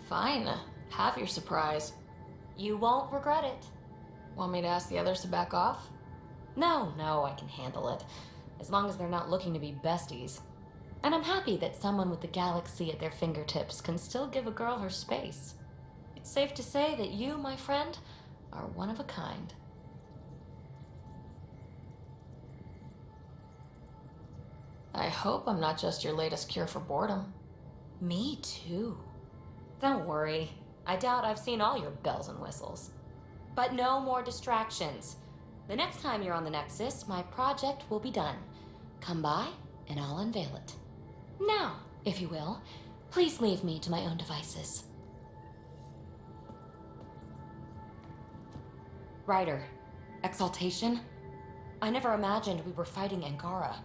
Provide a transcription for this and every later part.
Fine. Have your surprise. You won't regret it. Want me to ask the others to back off? No, I can handle it. As long as they're not looking to be besties. And I'm happy that someone with the galaxy at their fingertips can still give a girl her space. It's safe to say that you, my friend, are one of a kind. I hope I'm not just your latest cure for boredom. Me too. Don't worry. I doubt I've seen all your bells and whistles. But no more distractions. The next time you're on the Nexus, my project will be done. Come by, and I'll unveil it. Now, if you will, please leave me to my own devices. Ryder, Exaltation? I never imagined we were fighting Angara.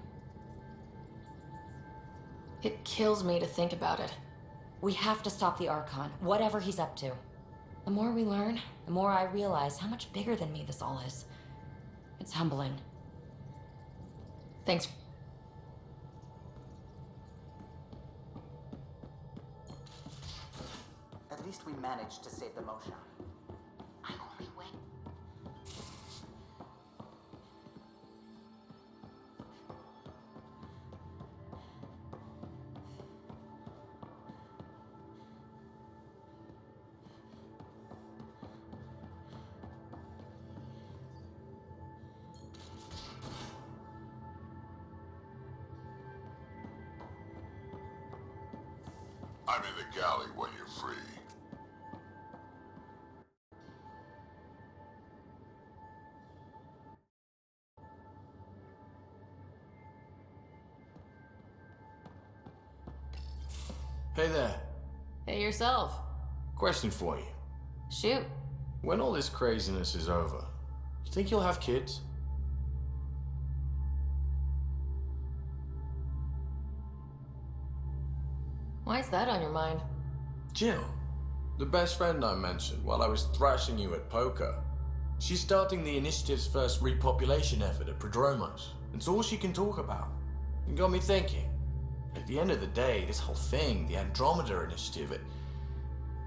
It kills me to think about it. We have to stop the Archon, whatever he's up to. The more we learn, the more I realize how much bigger than me this all is. It's humbling. Thanks. At least we managed to save the motion. I only wait. I'm in the galley when you're free. Hey there. Hey yourself. Question for you. Shoot. When all this craziness is over, you think you'll have kids? Why's that on your mind? Jill, the best friend I mentioned while I was thrashing you at poker. She's starting the initiative's first repopulation effort at Prodromos. It's all she can talk about. It got me thinking. At the end of the day, this whole thing, the Andromeda initiative,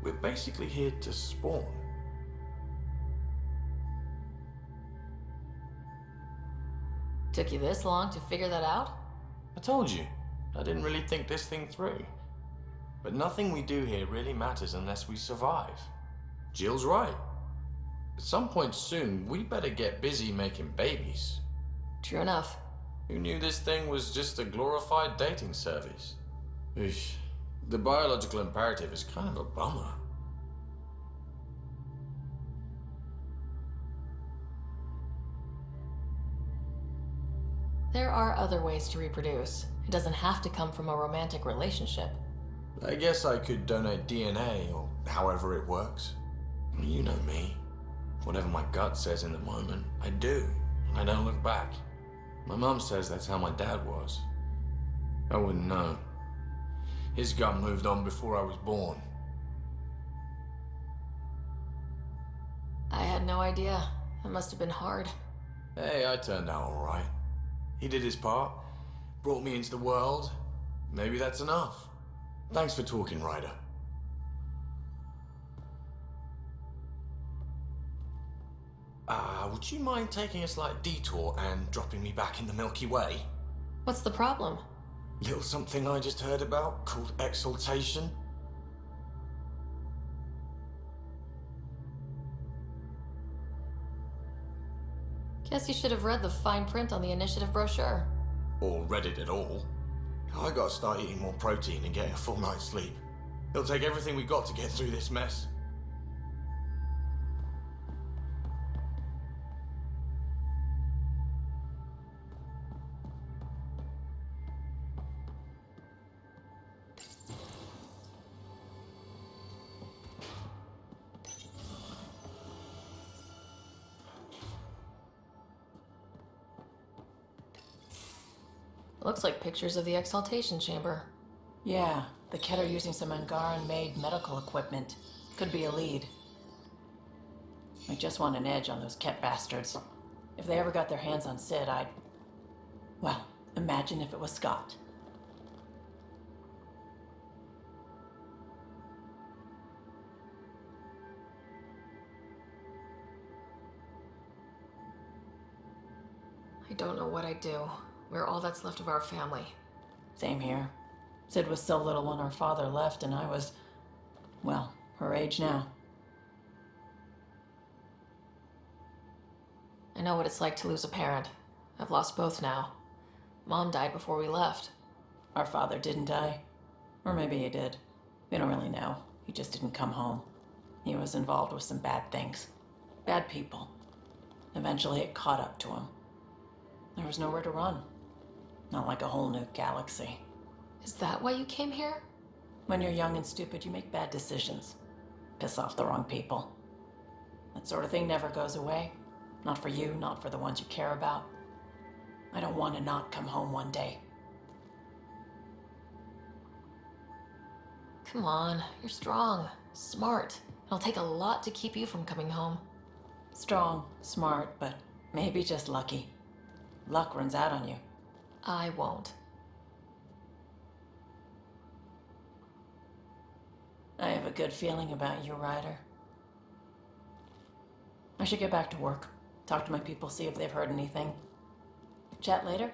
we're basically here to spawn. Took you this long to figure that out? I told you, I didn't really think this thing through. But nothing we do here really matters unless we survive. Jill's right. At some point soon, we better get busy making babies. True enough. Who knew this thing was just a glorified dating service? Eesh. The biological imperative is kind of a bummer. There are other ways to reproduce. It doesn't have to come from a romantic relationship. I guess I could donate DNA, or however it works. You know me. Whatever my gut says in the moment, I do, and I don't look back. My mum says that's how my dad was. I wouldn't know. His gut moved on before I was born. I had no idea. It must have been hard. Hey, I turned out all right. He did his part, brought me into the world. Maybe that's enough. Thanks for talking, Ryder. Would you mind taking a slight detour and dropping me back in the Milky Way? What's the problem? Little something I just heard about called exaltation. Guess you should have read the fine print on the initiative brochure. Or read it at all. I gotta start eating more protein and getting a full night's sleep. It'll take everything we got to get through this mess. Looks like pictures of the exaltation chamber. Yeah, the Ket are using some Angaran-made medical equipment. Could be a lead. I just want an edge on those Ket bastards. If they ever got their hands on Sid, I'd... Well, imagine if it was Scott. I don't know what I'd do. We're all that's left of our family. Same here. Sid was so little when our father left, and I was, well, her age now. I know what it's like to lose a parent. I've lost both now. Mom died before we left. Our father didn't die. Or maybe he did. We don't really know. He just didn't come home. He was involved with some bad things. Bad people. Eventually it caught up to him. There was nowhere to run. Not like a whole new galaxy. Is that why you came here? When you're young and stupid, you make bad decisions. Piss off the wrong people. That sort of thing never goes away. Not for you, not for the ones you care about. I don't want to not come home one day. Come on, you're strong, smart. It'll take a lot to keep you from coming home. Strong, smart, but maybe just lucky. Luck runs out on you. I won't. I have a good feeling about you, Ryder. I should get back to work. Talk to my people, see if they've heard anything. Chat later?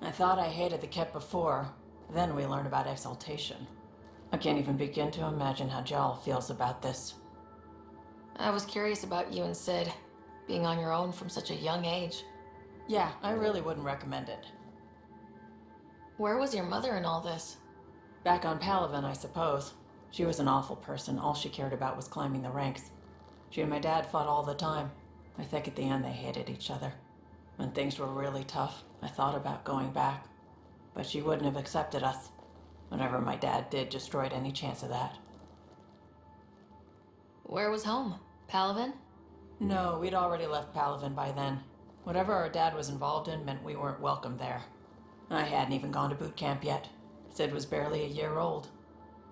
I thought I hated the Ket before. Then we learned about exaltation. I can't even begin to imagine how Jal feels about this. I was curious about you and Sid, being on your own from such a young age. Yeah, I really wouldn't recommend it. Where was your mother in all this? Back on Palaven, I suppose. She was an awful person. All she cared about was climbing the ranks. She and my dad fought all the time. I think at the end they hated each other. When things were really tough, I thought about going back. But she wouldn't have accepted us. Whatever my dad did destroyed any chance of that. Where was home? Palaven? No, we'd already left Palaven by then. Whatever our dad was involved in meant we weren't welcome there. I hadn't even gone to boot camp yet. Sid was barely a year old.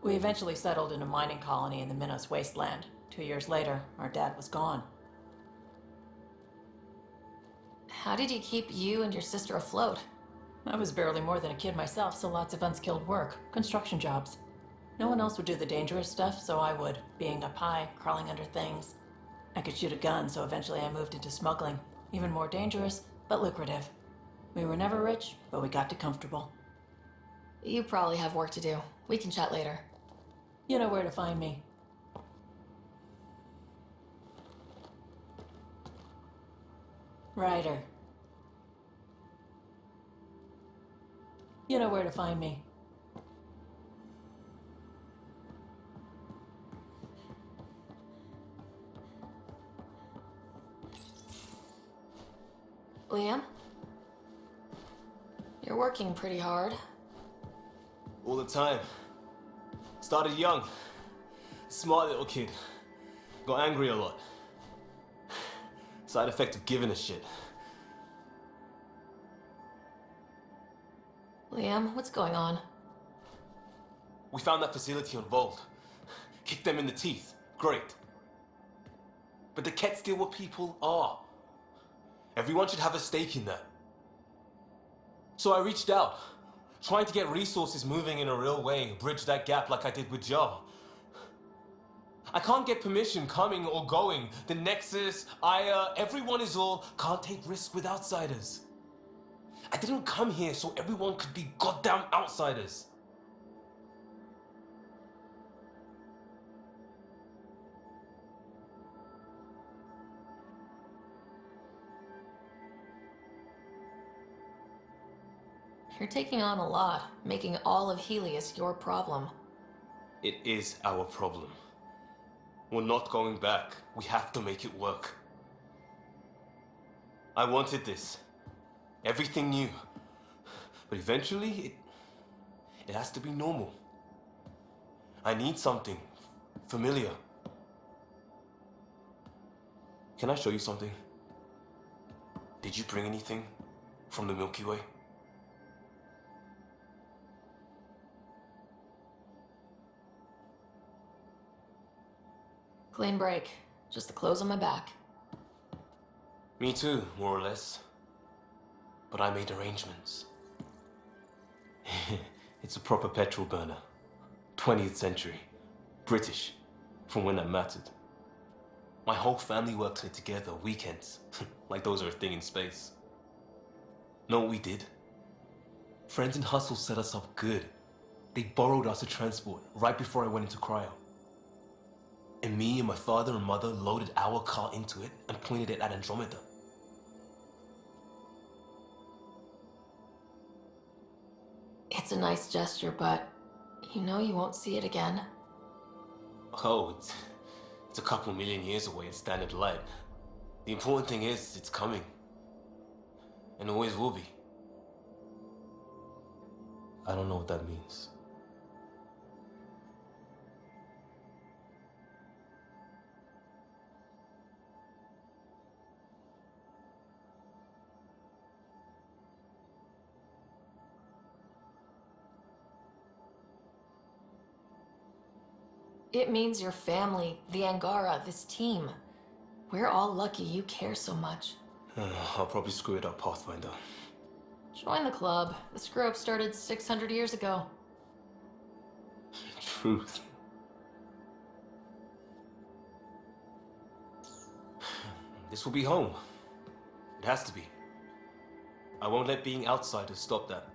We eventually settled in a mining colony in the Minos wasteland. 2 years later, our dad was gone. How did he keep you and your sister afloat? I was barely more than a kid myself, so lots of unskilled work, construction jobs. No one else would do the dangerous stuff, so I would, being up high, crawling under things. I could shoot a gun, so eventually I moved into smuggling. Even more dangerous, but lucrative. We were never rich, but we got to comfortable. You probably have work to do. We can chat later. You know where to find me. Ryder. You know where to find me. Liam? You're working pretty hard. All the time. Started young. Smart little kid. Got angry a lot. Side effect of giving a shit. Liam, what's going on? We found that facility on Vold. Kicked them in the teeth. Great. But the Ket still what people are. Everyone should have a stake in that. So I reached out, trying to get resources moving in a real way, bridge that gap like I did with Joe. I can't get permission coming or going. The Nexus, Aya, everyone is all can't take risks with outsiders. I didn't come here so everyone could be goddamn outsiders. You're taking on a lot, making all of Helios your problem. It is our problem. We're not going back. We have to make it work. I wanted this. Everything new. But eventually, it has to be normal. I need something familiar. Can I show you something? Did you bring anything from the Milky Way? Clean break. Just the clothes on my back. Me too, more or less. But I made arrangements. It's a proper petrol burner. 20th century. British, from when that mattered. My whole family worked on it together, weekends. Like those are a thing in space. Know what we did? Friends in Hustle set us up good. They borrowed us a transport right before I went into cryo. And me and my father and mother loaded our car into it and pointed it at Andromeda. It's a nice gesture, but you know you won't see it again. Oh, it's a couple million years away in standard light. The important thing is, it's coming. And always will be. I don't know what that means. It means your family, the Angara, this team. We're all lucky you care so much. I'll probably screw it up, Pathfinder. Join the club. The screw-up started 600 years ago. Truth. This will be home. It has to be. I won't let being outsiders stop that.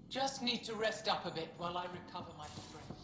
Just need to rest up a bit while I recover my strength.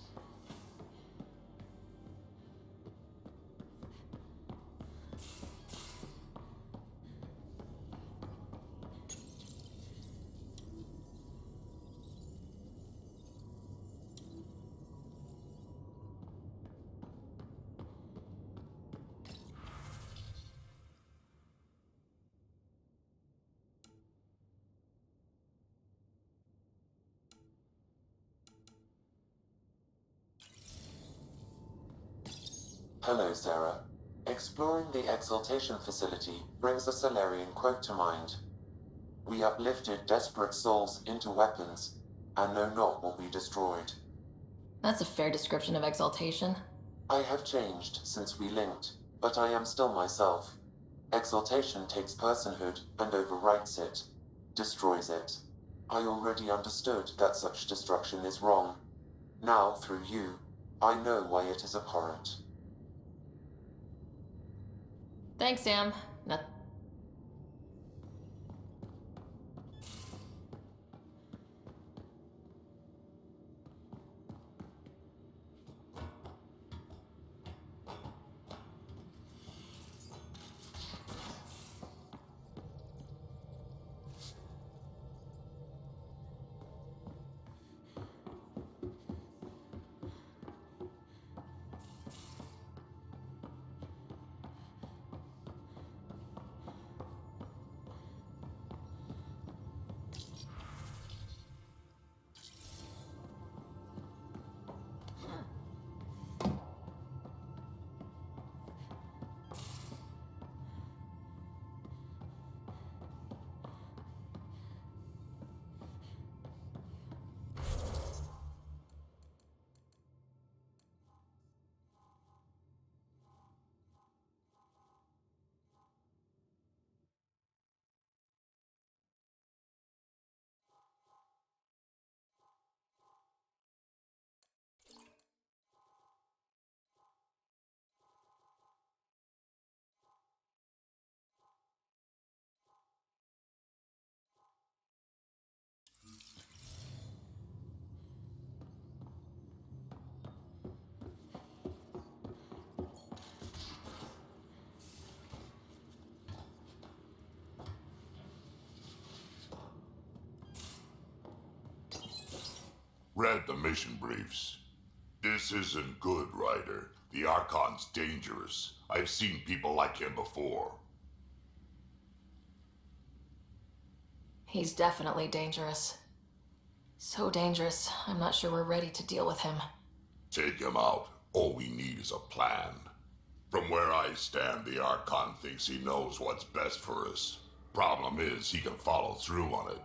Hello, Sarah. Exploring the Exaltation facility brings a Solarian quote to mind. We uplifted desperate souls into weapons, and know not what we destroyed. That's a fair description of exaltation. I have changed since we linked, but I am still myself. Exaltation takes personhood and overwrites it, destroys it. I already understood that such destruction is wrong. Now, through you, I know why it is abhorrent. Thanks, Sam. Not Read the mission briefs. This isn't good, Ryder. The Archon's dangerous. I've seen people like him before. He's definitely dangerous. So dangerous. I'm not sure we're ready to deal with him. Take him out. All we need is a plan. From where I stand, the Archon thinks he knows what's best for us. Problem is, he can follow through on it.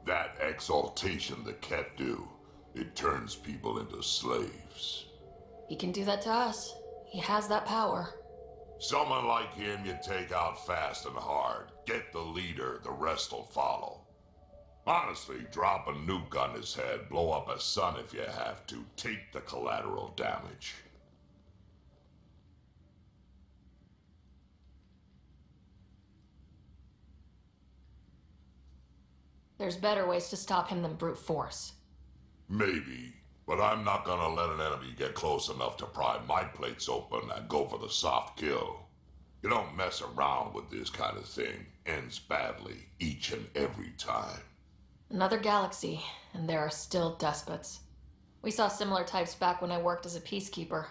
That exaltation the Ket do, it turns people into slaves. He can do that to us. He has that power. Someone like him you take out fast and hard. Get the leader, the rest will follow. Honestly, drop a nuke on his head, blow up a sun if you have to. Take the collateral damage. There's better ways to stop him than brute force. Maybe, but I'm not gonna let an enemy get close enough to pry my plates open and go for the soft kill. You don't mess around with this kind of thing. Ends badly, each and every time. Another galaxy, and there are still despots. We saw similar types back when I worked as a peacekeeper.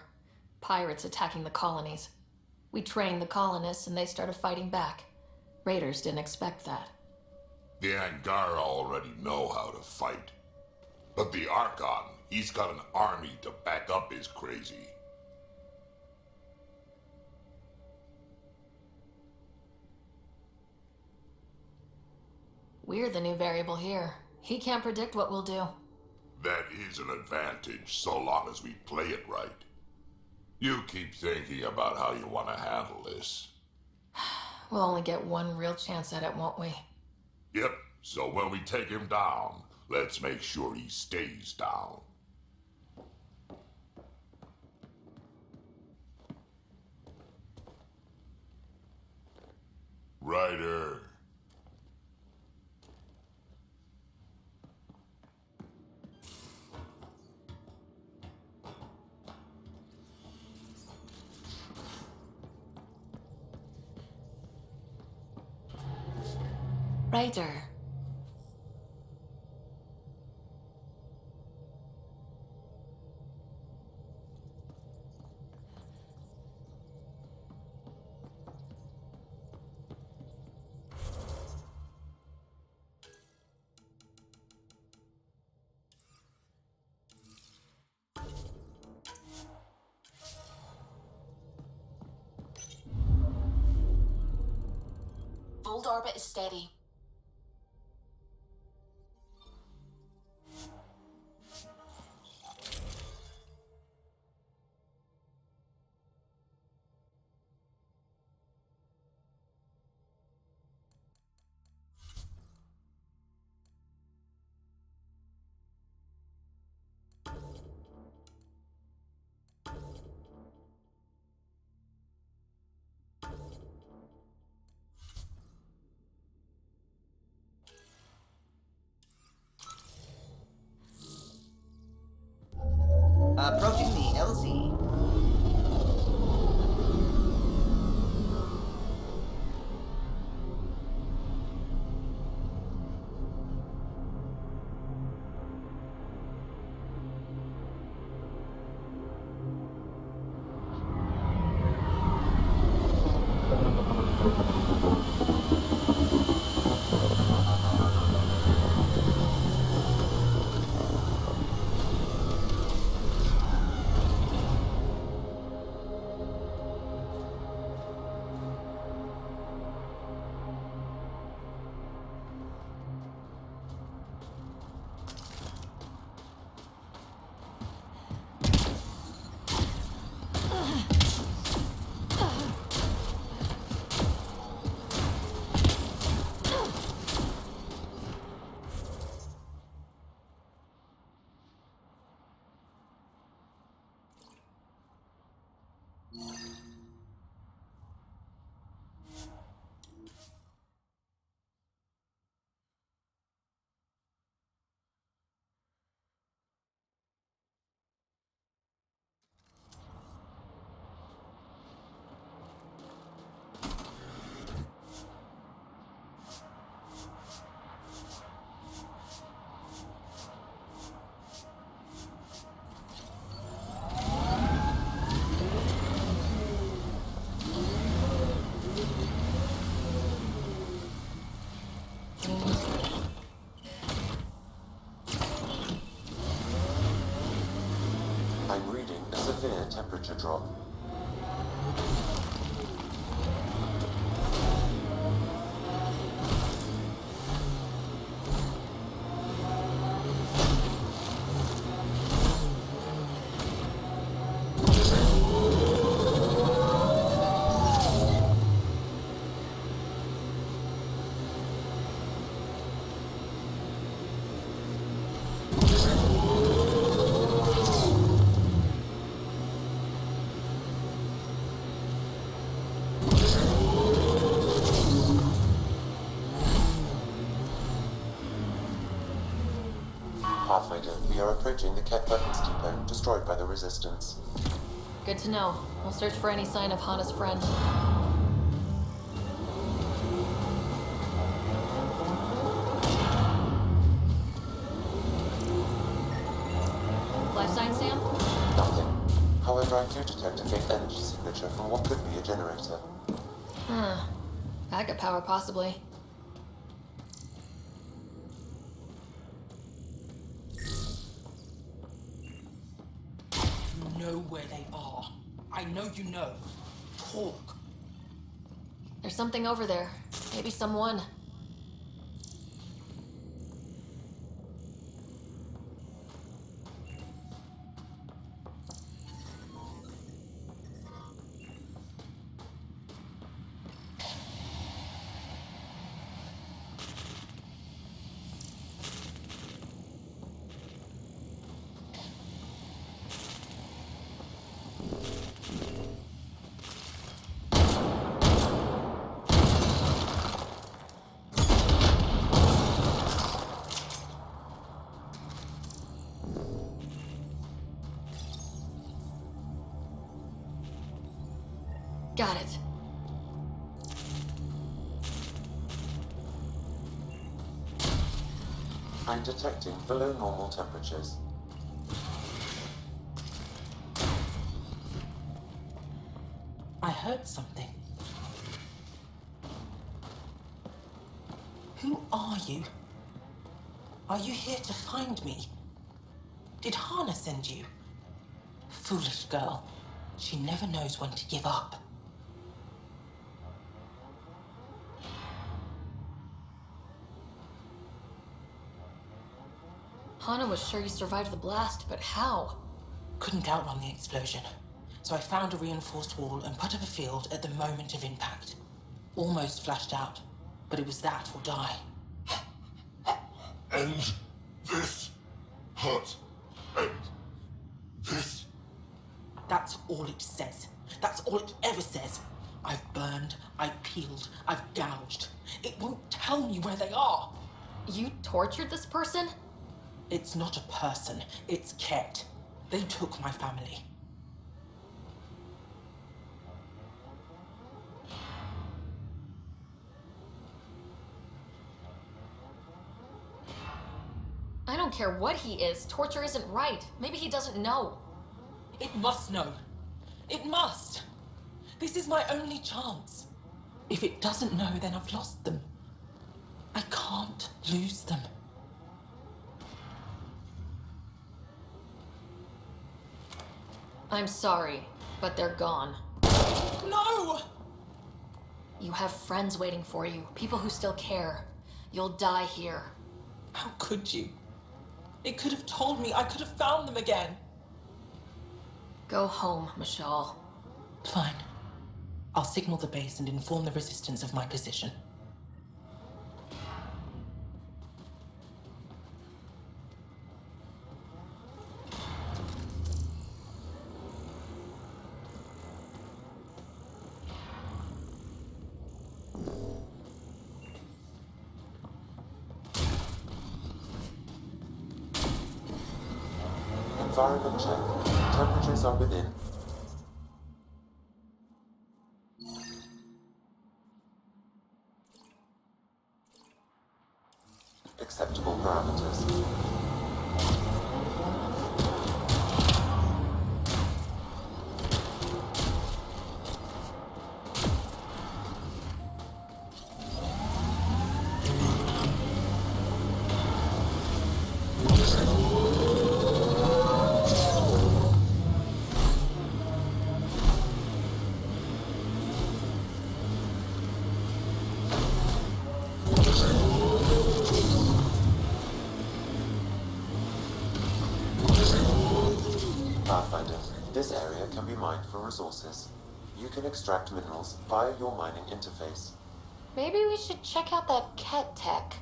Pirates attacking the colonies. We trained the colonists and they started fighting back. Raiders didn't expect that. The Angara already know how to fight. But the Archon, he's got an army to back up his crazy. We're the new variable here. He can't predict what we'll do. That is an advantage, so long as we play it right. You keep thinking about how you want to handle this. We'll only get one real chance at it, won't we? Yep, so when we take him down, let's make sure he stays down. Ryder. Ryder. Old orbit is steady. Approaching the LZ. temperature drop. Pathfinder, we are approaching the Ket weapons depot, destroyed by the Resistance. Good to know. We'll search for any sign of Hana's friend. Life sign, Sam? Nothing. However, I do detect a faint energy signature from what could be a generator. Huh. Backup power, possibly. You know where they are. I know you know. Talk. There's something over there. Maybe someone. Got it. I'm detecting below normal temperatures. I heard something. Who are you? Are you here to find me? Did Hana send you? Foolish girl. She never knows when to give up. Hana was sure you survived the blast, but how? Couldn't outrun the explosion, so I found a reinforced wall and put up a field at the moment of impact. Almost flashed out, but it was that or die. End this hurt. End this. That's all it says. That's all it ever says. I've burned, I've peeled, I've gouged. It won't tell me where they are. You tortured this person? It's not a person, it's Ket. They took my family. I don't care what he is. Torture isn't right. Maybe he doesn't know. It must know. It must. This is my only chance. If it doesn't know, then I've lost them. I can't lose them. I'm sorry, but they're gone. No! You have friends waiting for you, people who still care. You'll die here. How could you? It could have told me. I could have found them again. Go home, Michal. Fine. I'll signal the base and inform the Resistance of my position. Environment check. Temperatures are within. Acceptable parameters. be mined for resources. You can extract minerals via your mining interface. Maybe we should check out that cat tech.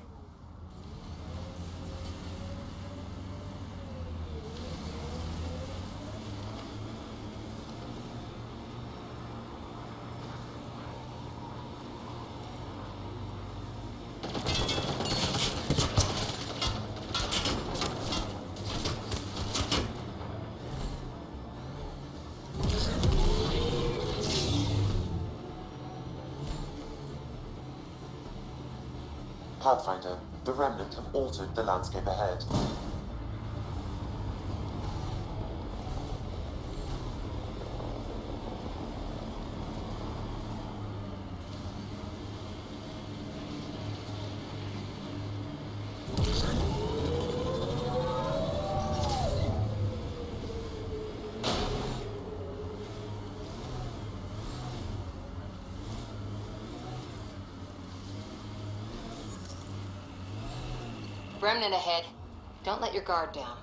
Pathfinder, the Remnant have altered the landscape ahead. Remnant ahead. Don't let your guard down.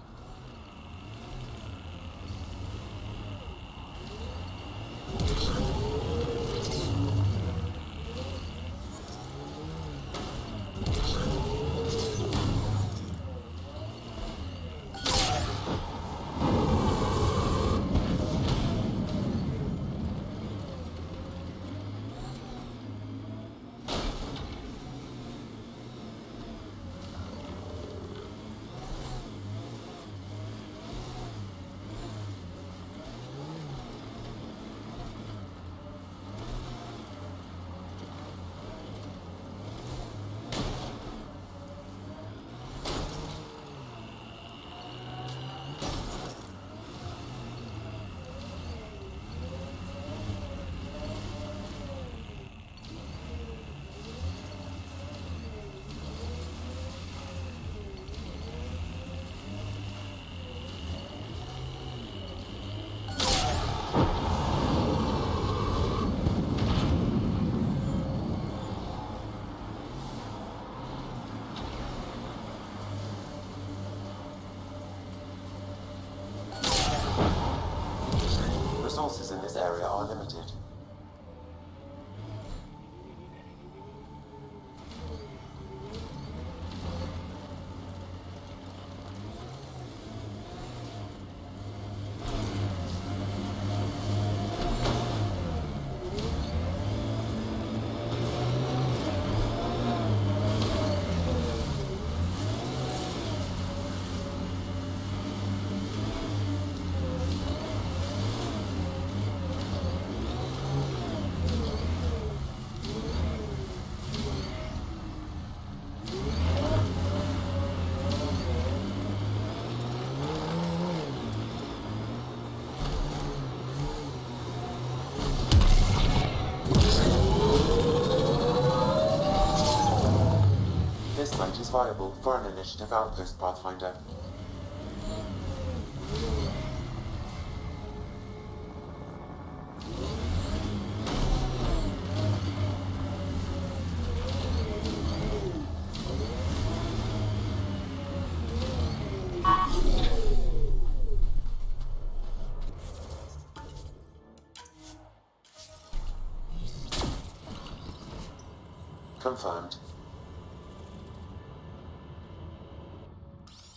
Resources in this area are limited. This site is viable for an initiative outpost, Pathfinder. Confirmed.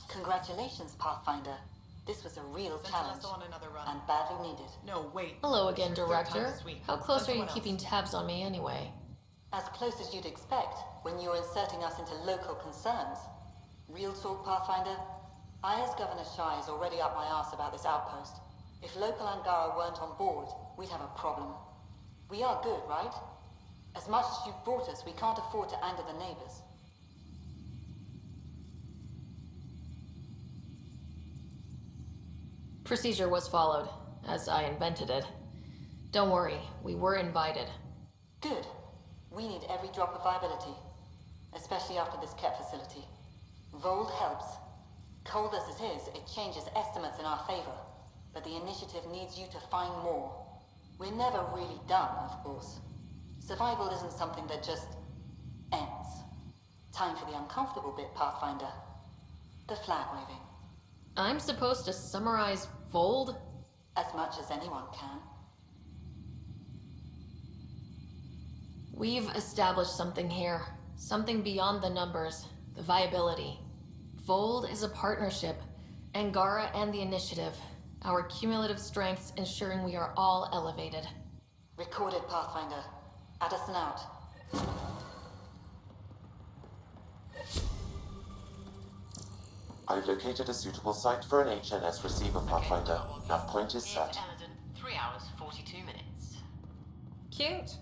Congratulations, Pathfinder. This was a real challenge on another run. and badly needed. No, wait. Hello again, It's your third time Director. this week. How close are you Everyone else. keeping tabs on me anyway? As close as you'd expect when you're inserting us into local concerns. Real talk, Pathfinder? I, as Governor Shai, is already up my arse about this outpost. If local Angara weren't on board, we'd have a problem. We are good, right? As much as you've brought us, we can't afford to anger the neighbors. Procedure was followed, as I invented it. Don't worry, we were invited. Good. We need every drop of viability, especially after this Ket facility. Vold helps. Cold as it is, it changes estimates in our favor, but the initiative needs you to find more. We're never really done, of course. Survival isn't something that just ends. Time for the uncomfortable bit, Pathfinder. The flag waving. I'm supposed to summarize Vold? As much as anyone can. We've established something here. Something beyond the numbers. The viability. Vold is a partnership. Angara and the Initiative. Our cumulative strengths ensuring we are all elevated. Recorded, Pathfinder. Addison out. I've located a suitable site for an HNS receiver, Pathfinder. Nav point is set. 3 hours, 42 minutes. Cute.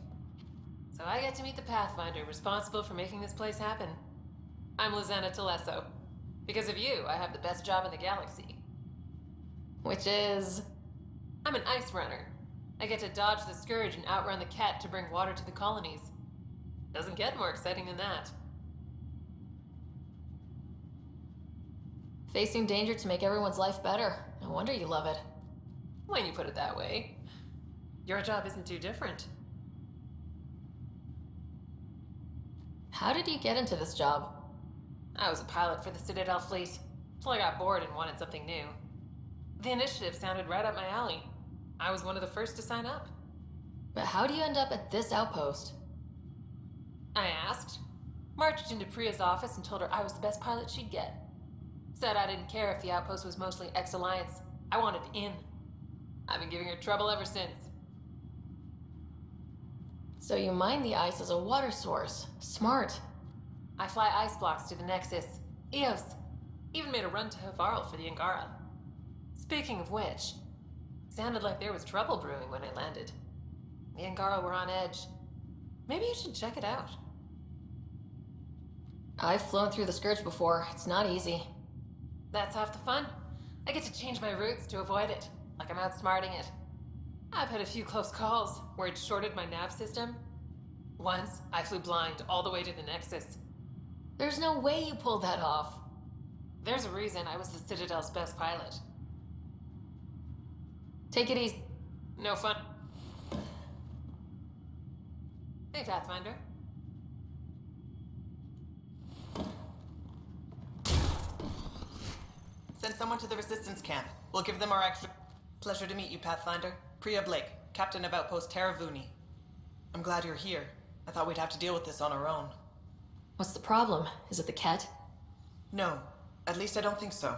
So I get to meet the Pathfinder responsible for making this place happen. I'm Lizana Telesso. Because of you, I have the best job in the galaxy. Which is... I'm an ice runner. I get to dodge the Scourge and outrun the Ket to bring water to the colonies. Doesn't get more exciting than that. Facing danger to make everyone's life better. No wonder you love it. When you put it that way. Your job isn't too different. How did you get into this job? I was a pilot for the Citadel fleet, till I got bored and wanted something new. The Initiative sounded right up my alley. I was one of the first to sign up. But how do you end up at this outpost? I asked. Marched into Priya's office and told her I was the best pilot she'd get. Said I didn't care if the outpost was mostly ex-Alliance. I wanted in. I've been giving her trouble ever since. So you mine the ice as a water source. Smart. I fly ice blocks to the Nexus. Eos. Even made a run to Havarl for the Angara. Speaking of which, sounded like there was trouble brewing when I landed. The Angara were on edge. Maybe you should check it out. I've flown through the Scourge before. It's not easy. That's half the fun. I get to change my routes to avoid it, like I'm outsmarting it. I've had a few close calls where it shorted my nav system. Once, I flew blind all the way to the Nexus. There's no way you pulled that off. There's a reason I was the Citadel's best pilot. Take it easy. No fun. Hey, Pathfinder. Send someone to the Resistance camp. We'll give them our extra... Pleasure to meet you, Pathfinder. Priya Blake, Captain of Outpost Terravuni. I'm glad you're here. I thought we'd have to deal with this on our own. What's the problem? Is it the Ket? No. At least I don't think so.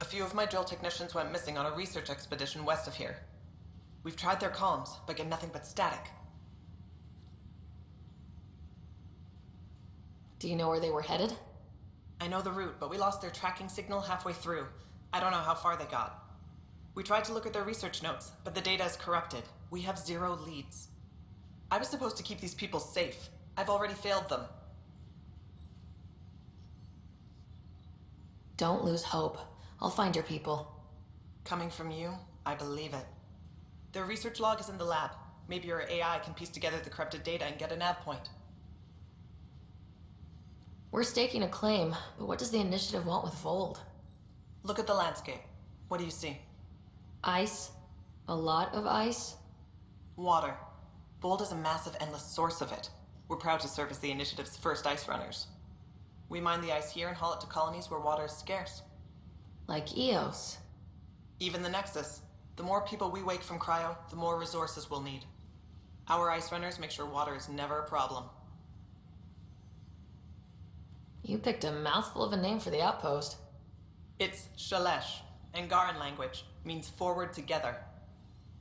A few of my drill technicians went missing on a research expedition west of here. We've tried their comms, but get nothing but static. Do you know where they were headed? I know the route, but we lost their tracking signal halfway through. I don't know how far they got. We tried to look at their research notes, but the data is corrupted. We have 0 leads. I was supposed to keep these people safe. I've already failed them. Don't lose hope. I'll find your people. Coming from you, I believe it. Their research log is in the lab. Maybe your AI can piece together the corrupted data and get a nav point. We're staking a claim, but what does the Initiative want with Vold? Look at the landscape. What do you see? Ice? A lot of ice? Water. Vold is a massive, endless source of it. We're proud to serve as the Initiative's first ice runners. We mine the ice here and haul it to colonies where water is scarce. Like Eos. Even the Nexus. The more people we wake from cryo, the more resources we'll need. Our ice runners make sure water is never a problem. You picked a mouthful of a name for the outpost. It's Shalesh. Angaran language. Means forward together.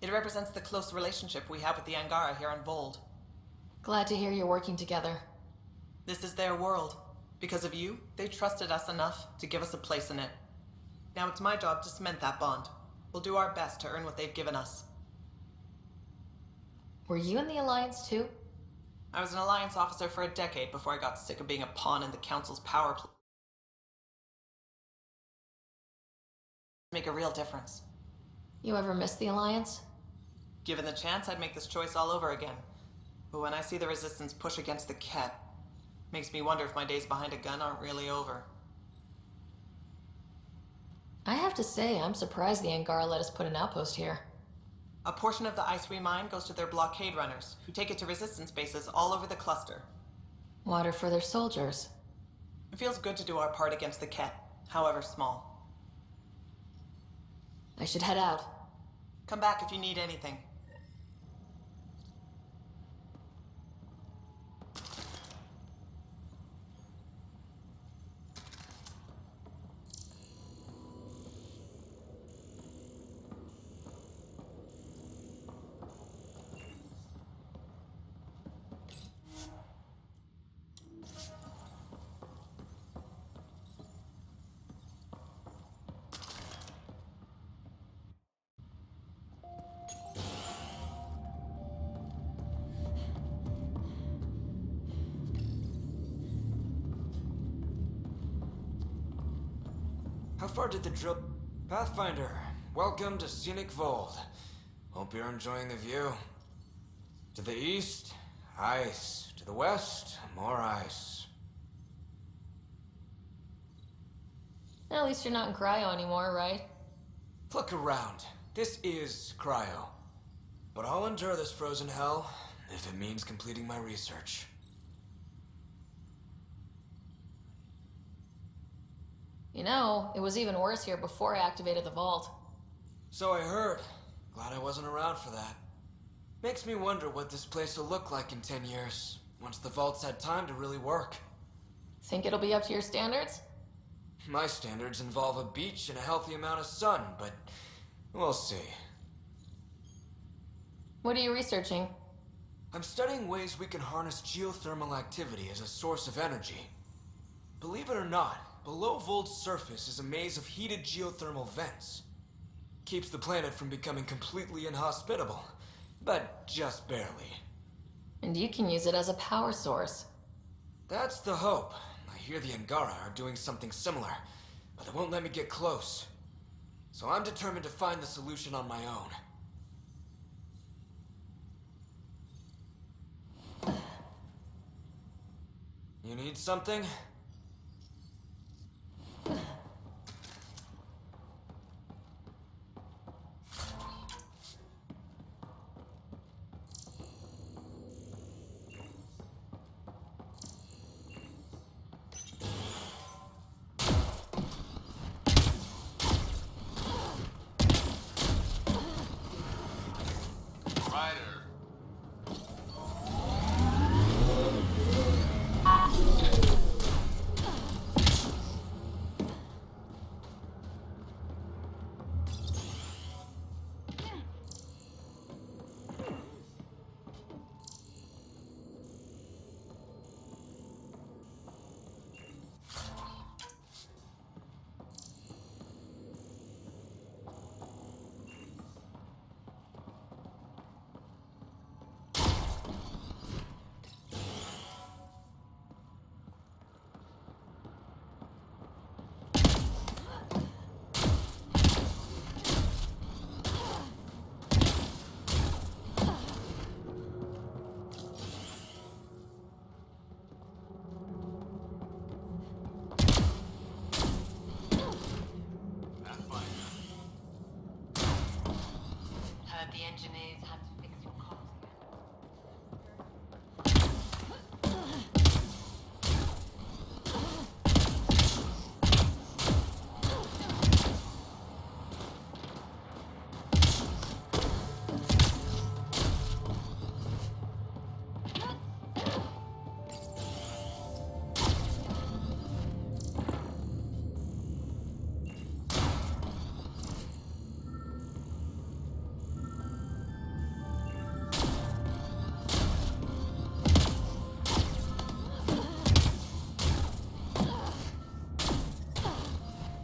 It represents the close relationship we have with the Angara here on Vold. Glad to hear you're working together. This is their world. Because of you, they trusted us enough to give us a place in it. Now it's my job to cement that bond. We'll do our best to earn what they've given us. Were you in the Alliance too? I was an Alliance officer for a decade before I got sick of being a pawn in the Council's power play. Make a real difference. You ever miss the Alliance? Given the chance, I'd make this choice all over again. But when I see the Resistance push against the Ket, makes me wonder if my days behind a gun aren't really over. I have to say, I'm surprised the Angara let us put an outpost here. A portion of the ice we mine goes to their blockade runners, who take it to Resistance bases all over the cluster. Water for their soldiers. It feels good to do our part against the Ket, however small. I should head out. Come back if you need anything. How far did the drill... Pathfinder, welcome to Scenic Vold. Hope you're enjoying the view. To the east, ice. To the west, more ice. At least you're not in cryo anymore, right? Look around. This is cryo. But I'll endure this frozen hell if it means completing my research. You know, it was even worse here before I activated the vault. So I heard. Glad I wasn't around for that. Makes me wonder what this place will look like in 10 years, once the vault's had time to really work. Think it'll be up to your standards? My standards involve a beach and a healthy amount of sun, but we'll see. What are you researching? I'm studying ways we can harness geothermal activity as a source of energy. Believe it or not, below Vold's surface is a maze of heated geothermal vents. Keeps the planet from becoming completely inhospitable, but just barely. And you can use it as a power source. That's the hope. I hear the Angara are doing something similar, but they won't let me get close. So I'm determined to find the solution on my own. You need something? The engineers had to fix your comms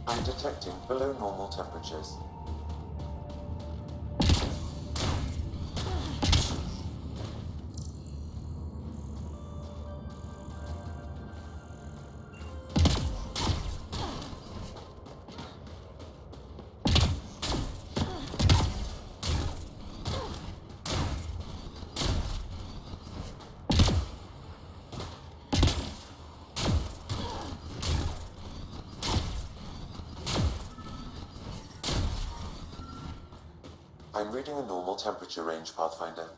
I'm detecting below normal temperatures. I'm reading a normal temperature range, Pathfinder.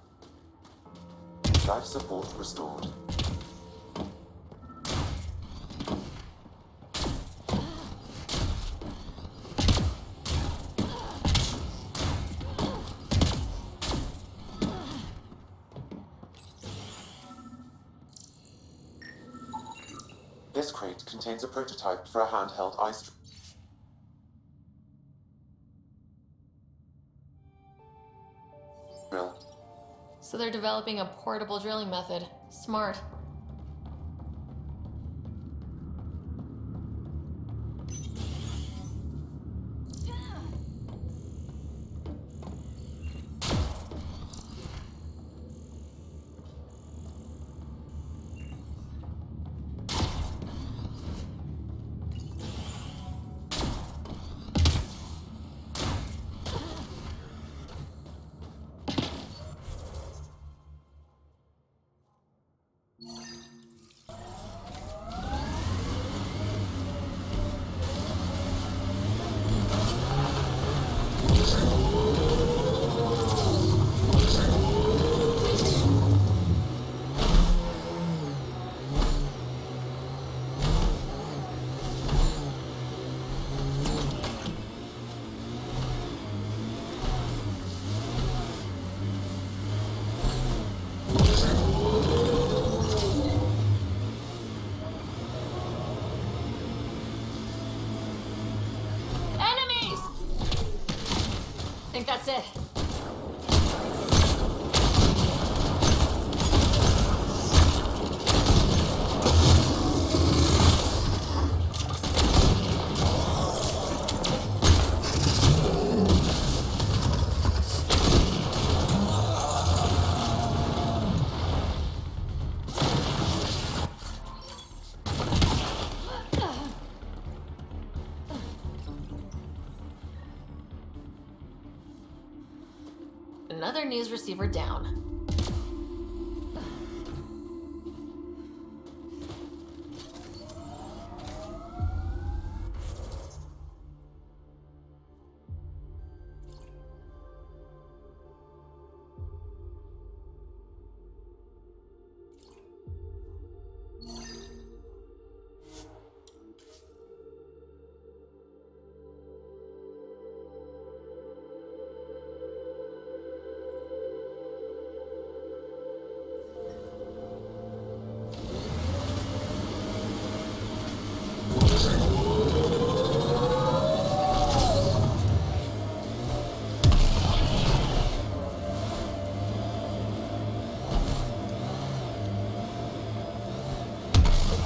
Life support restored. This crate contains a prototype for a handheld ice drill. So they're developing a portable drilling method. Smart. Enemies! I think that's it. Another news receiver down.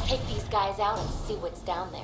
Take these guys out and see what's down there.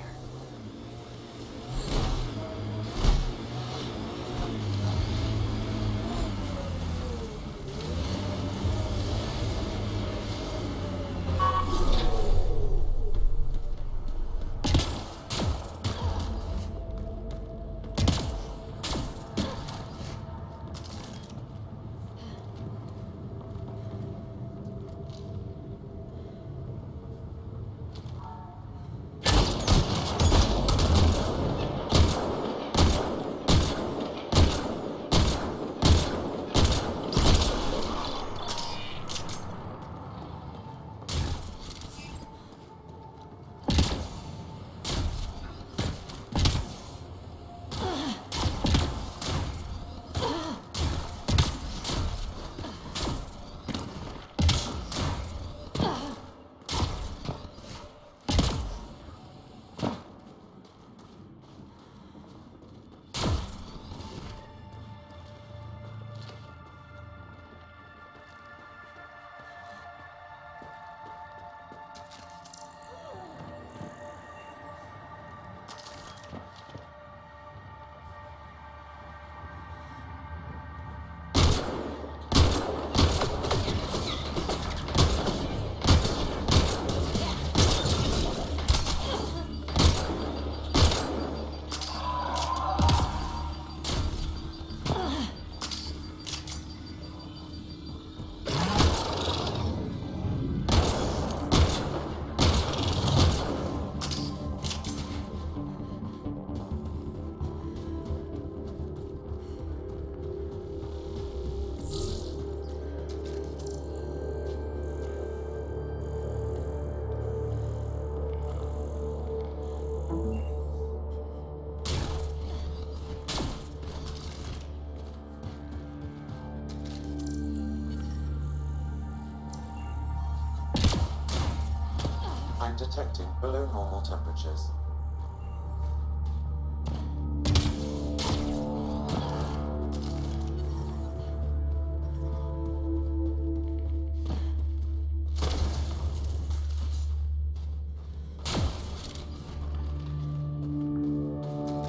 detecting below normal temperatures.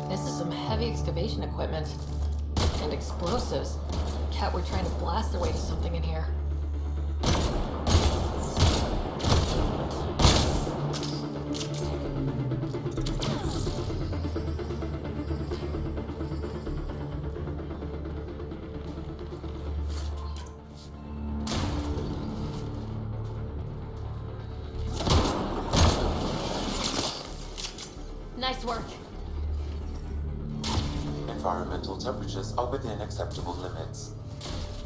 This is some heavy excavation equipment. And explosives. Cat were trying to blast their way to something in here. Nice work. Environmental temperatures are within acceptable limits.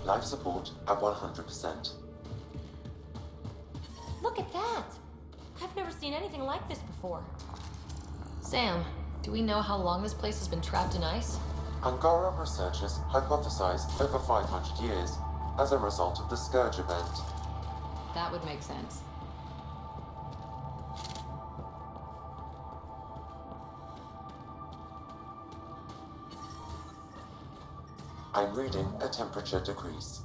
Life support at 100%. Look at that! I've never seen anything like this before. Sam, do we know how long this place has been trapped in ice? Angara researchers hypothesize over 500 years as a result of the Scourge event. That would make sense. I'm reading a temperature decrease.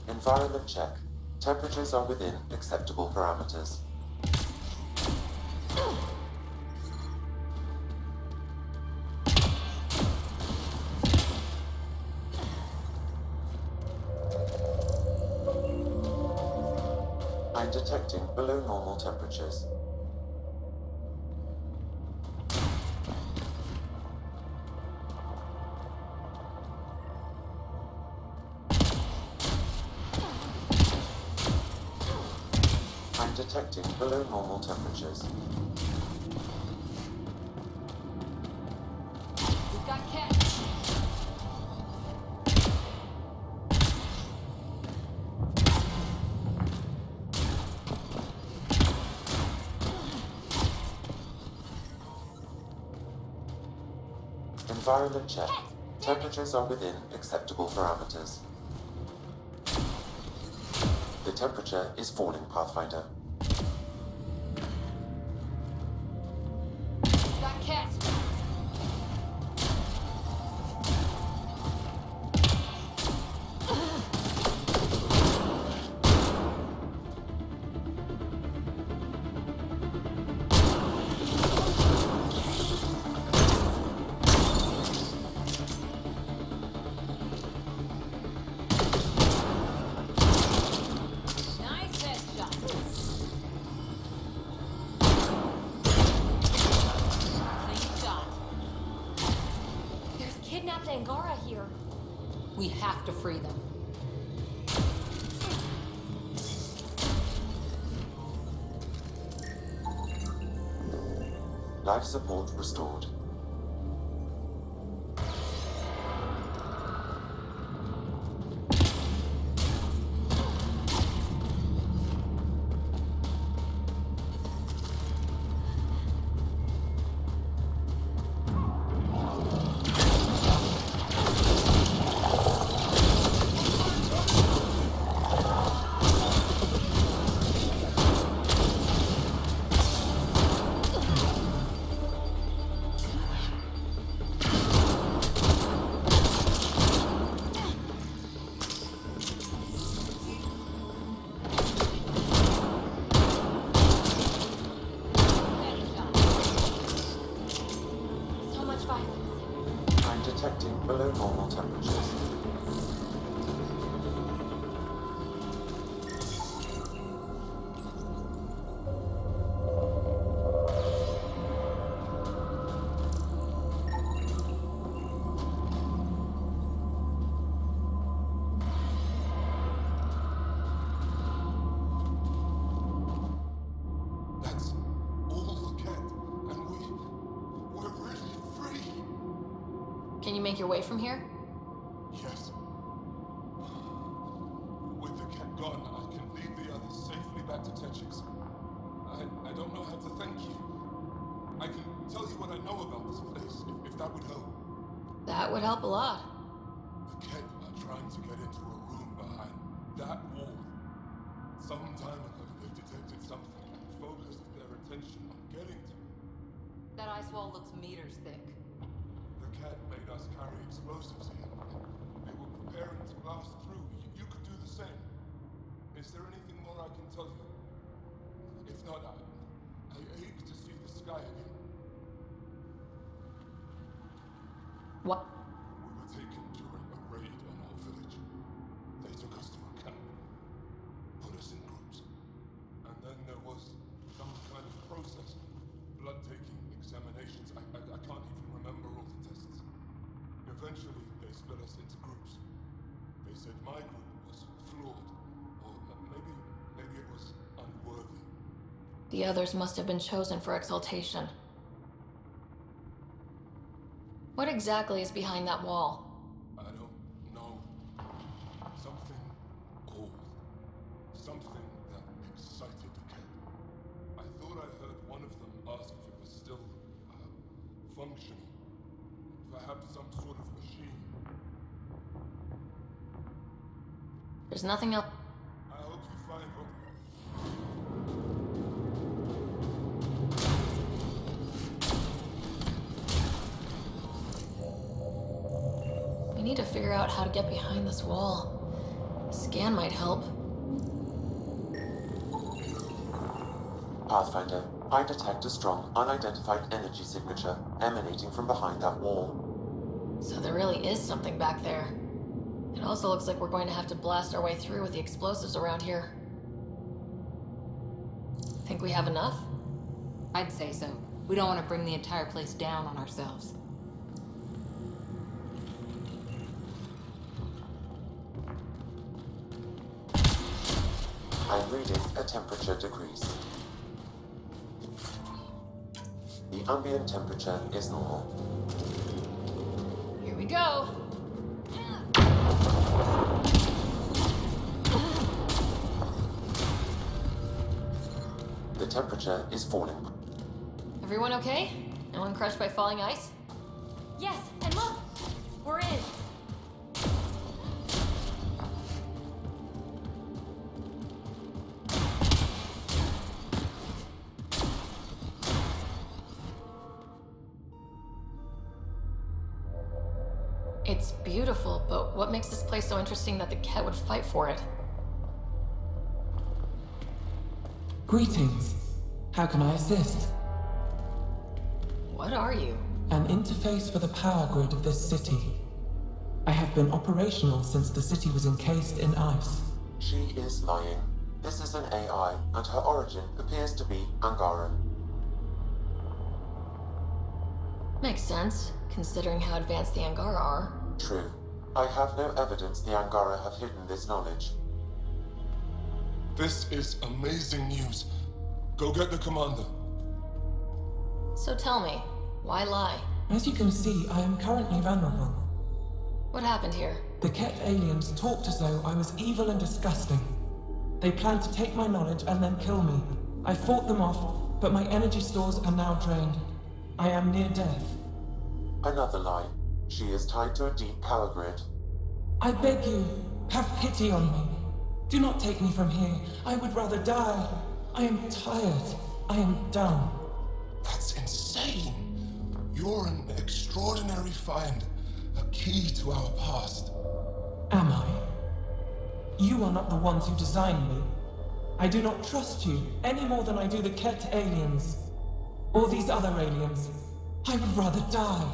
Environment check. Temperatures are within acceptable parameters. I'm detecting below normal temperatures. I'm detecting below normal temperatures. We've got Cat. Environment check. Temperatures are within acceptable parameters. The temperature is falling, Pathfinder. We've got Cat. Nice headshot. Clean shot. There's kidnapped Angara here. We have to free them. Life support restored. Can you make your way from here? Yes. With the cat gone, I can lead the others safely back to Techix. I don't know how to thank you. I can tell you what I know about this place, if that would help. That would help a lot. The cat are trying to get into a room behind that wall. Some time ago, they detected something and focused their attention on getting to it. That ice wall looks meters thick. The cat made us carry explosives here. They were preparing to blast through. You could do the same. Is there anything more I can tell you? If not, I ache to see the sky again. What? We were taken during a raid on our village. They took us to a camp, put us in groups, and then there was some kind of process, blood-taking, examinations. I can't even remember all the tests. Eventually, they split us into groups. They said my group was flawed, or maybe it was unworthy. The others must have been chosen for exaltation. What exactly is behind that wall? I don't know. Something old. Something that excited the cat. I thought I heard one of them ask if it was still functional. Perhaps some sort of machine. There's nothing else. I hope you find what... We need to figure out how to get behind this wall. A scan might help. Pathfinder, I detect a strong, unidentified energy signature emanating from behind that wall. So there really is something back there. It also looks like we're going to have to blast our way through with the explosives around here. Think we have enough? I'd say so. We don't want to bring the entire place down on ourselves. I'm reading a temperature decrease. The ambient temperature is normal. Here we go. The temperature is falling. Everyone okay? No one crushed by falling ice? Yes, and look! We're in! It's beautiful, but what makes this place so interesting that the cat would fight for it? Greetings. How can I assist? What are you? An interface for the power grid of this city. I have been operational since the city was encased in ice. She is lying. This is an AI, and her origin appears to be Angaran. Makes sense, considering how advanced the Angara are. True. I have no evidence the Angara have hidden this knowledge. This is amazing news. Go get the commander. So tell me, why lie? As you can see, I am currently vulnerable. What happened here? The Ket aliens talked as though I was evil and disgusting. They planned to take my knowledge and then kill me. I fought them off, but my energy stores are now drained. I am near death. Another lie. She is tied to a deep power grid. I beg you, have pity on me. Do not take me from here. I would rather die. I am tired. I am done. That's insane. You're an extraordinary find. A key to our past. Am I? You are not the ones who designed me. I do not trust you any more than I do the Ket aliens. Or these other aliens. I would rather die.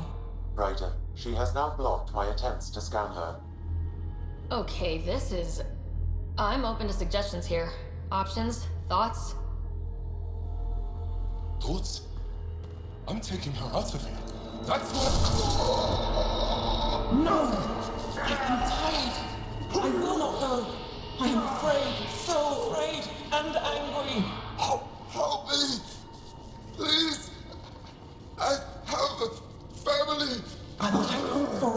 Ryder, she has now blocked my attempts to scan her. Okay, this is... I'm open to suggestions here. Options? Thoughts? Thoughts? I'm taking her out of here. That's what... No! I am tired. I will not go. I am afraid, so afraid and angry. Help me! Please! I have a family! And I hope for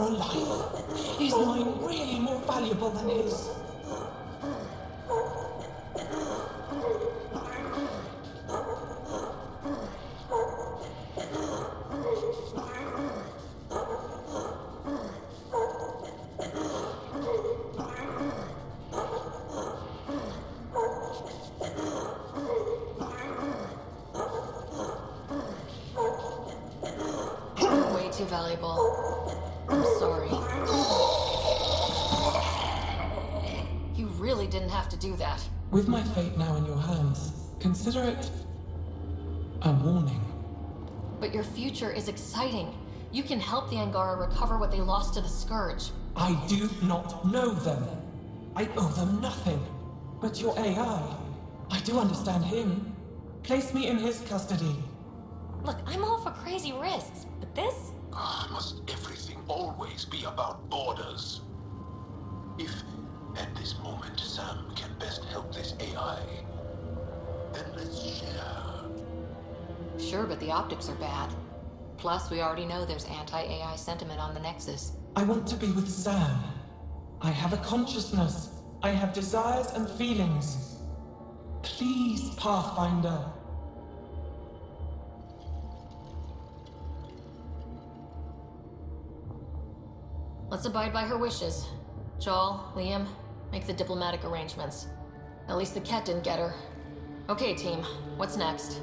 valuable. I'm sorry. You really didn't have to do that. With my fate now in your hands, consider it a warning. But your future is exciting. You can help the Angara recover what they lost to the Scourge. I do not know them. I owe them nothing. But your AI, I do understand him. Place me in his custody. Look, I'm all for crazy risks, but this? Must everything always be about borders? If, at this moment, Sam can best help this AI, then let's share. Sure, but the optics are bad. Plus, we already know there's anti-AI sentiment on the Nexus. I want to be with Sam. I have a consciousness. I have desires and feelings. Please, Pathfinder. Let's abide by her wishes. Joel, Liam, make the diplomatic arrangements. At least the cat didn't get her. Okay, team, what's next?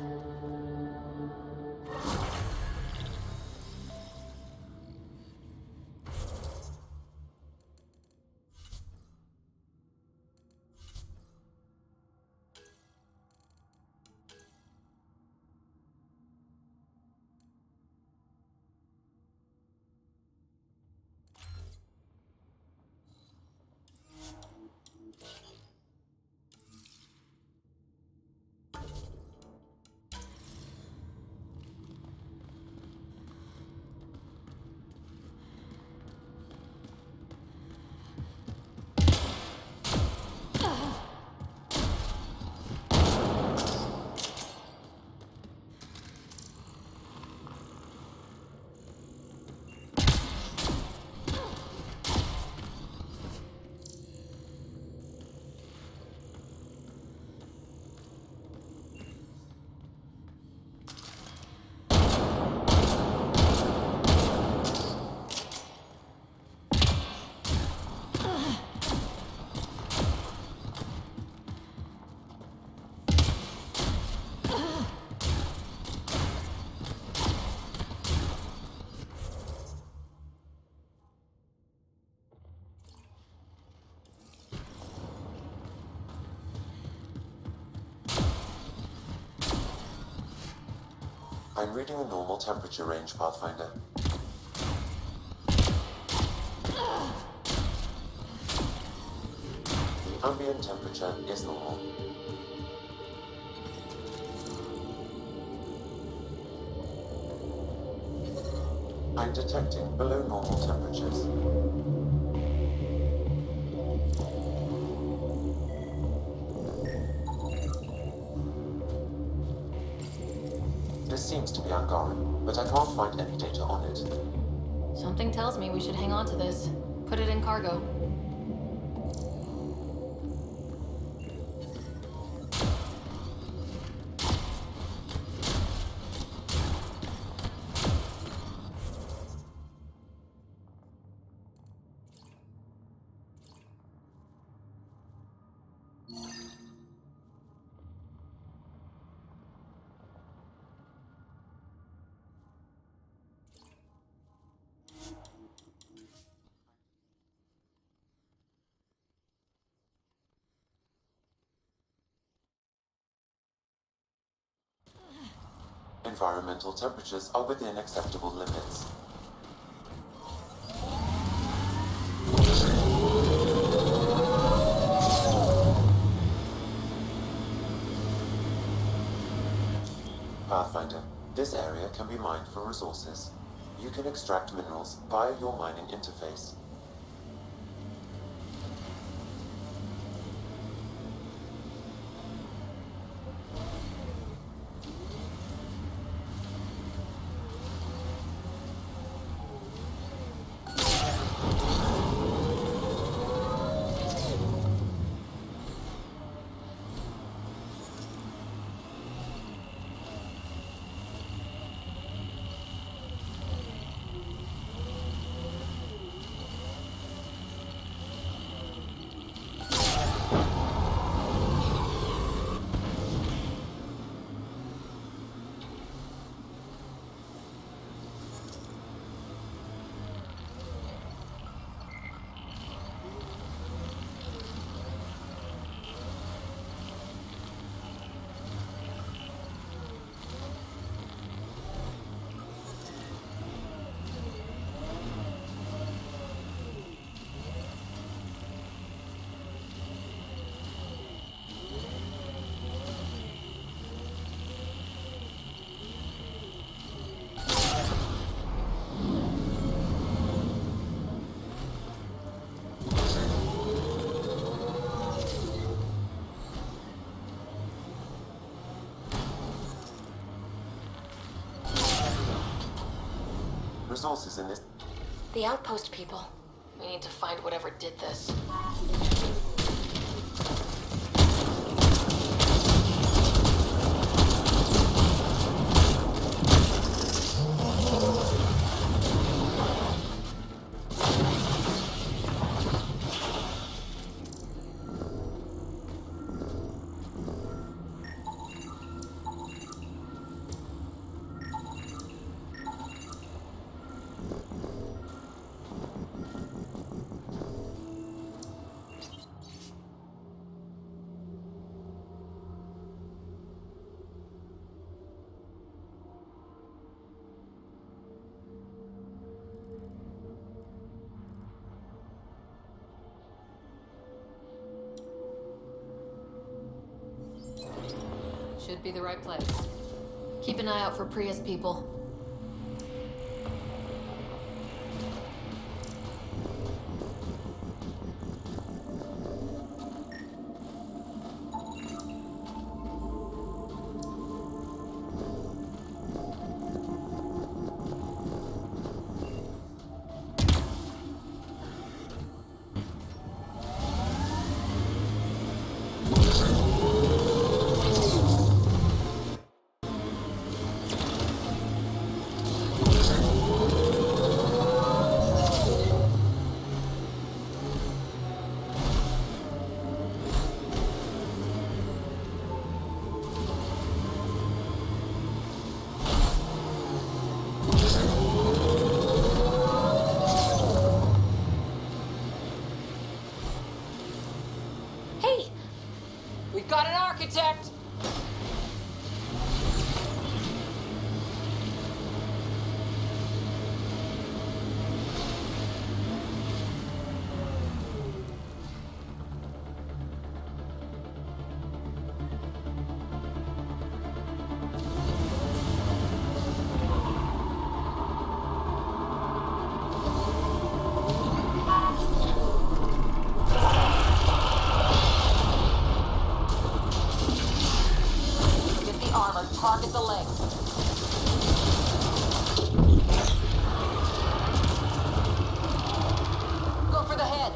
I'm reading a normal temperature range, Pathfinder. Ambient temperature is normal. I'm detecting below normal temperatures. This seems to be Angaran, but I can't find any data on it. Something tells me we should hang on to this. Put it in cargo. Environmental temperatures are within acceptable limits. Pathfinder, this area can be mined for resources. You can extract minerals via your mining interface. resources in this. The outpost people. We need to find whatever did this. Should be the right place. Keep an eye out for Prius people. We've got an architect! Target the leg. Go for the head.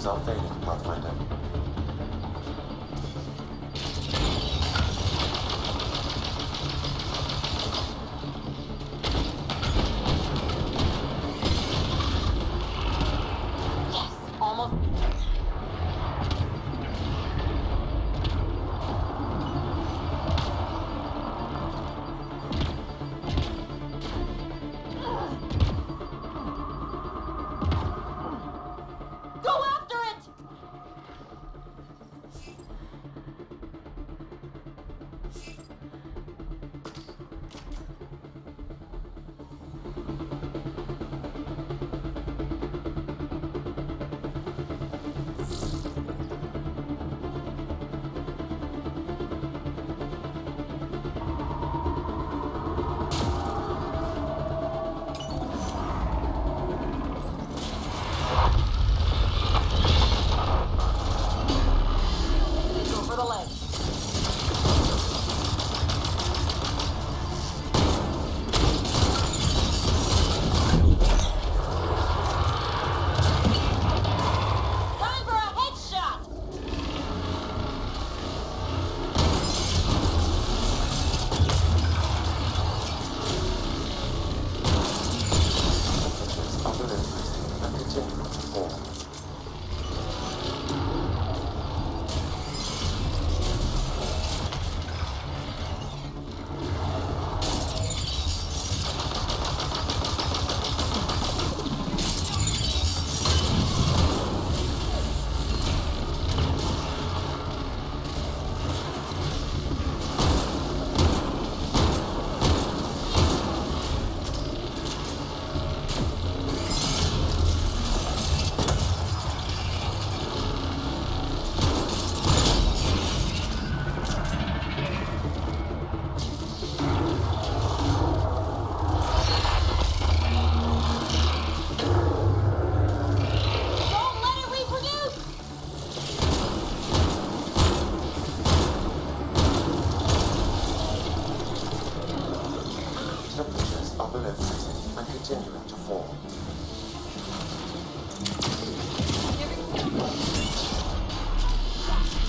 systems are failing, Pathfinder. Yes, almost. Go after it! Go for the leg. Time for a headshot! Temperatures are below freezing and continuing to fall. Don't let it reproduce! Temperatures are below freezing and continuing to fall.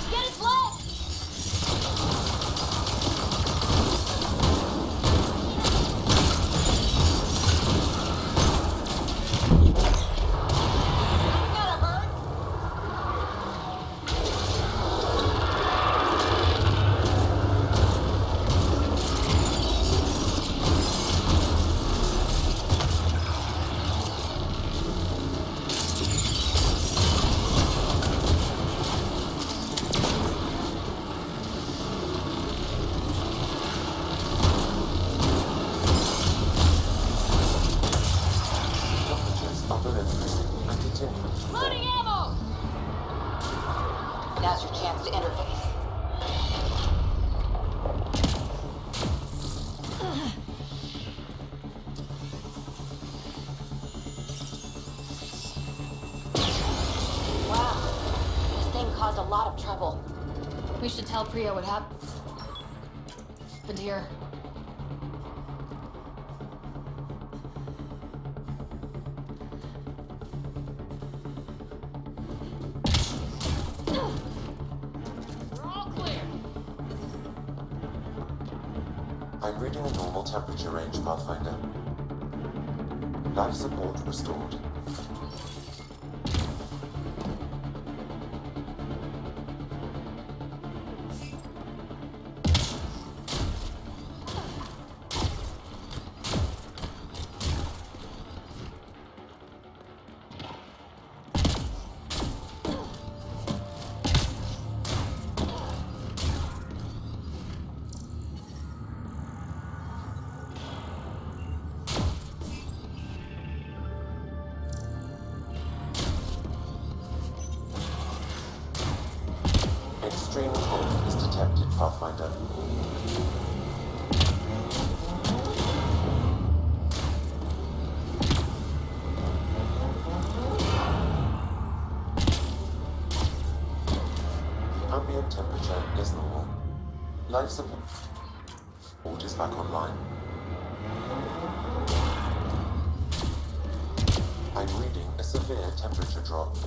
Get its leg! Gotta hurt! Temperatures are below freezing and continuing to fall. Loading ammo! Now's your chance to interface. Wow, this thing caused a lot of trouble. We should tell Priya what happened here. We're all clear. I'm reading a normal temperature range, Pathfinder. Life support restored. Extreme cold is detected, Pathfinder. Ambient temperature is normal. Life support is back online. I'm reading a severe temperature drop.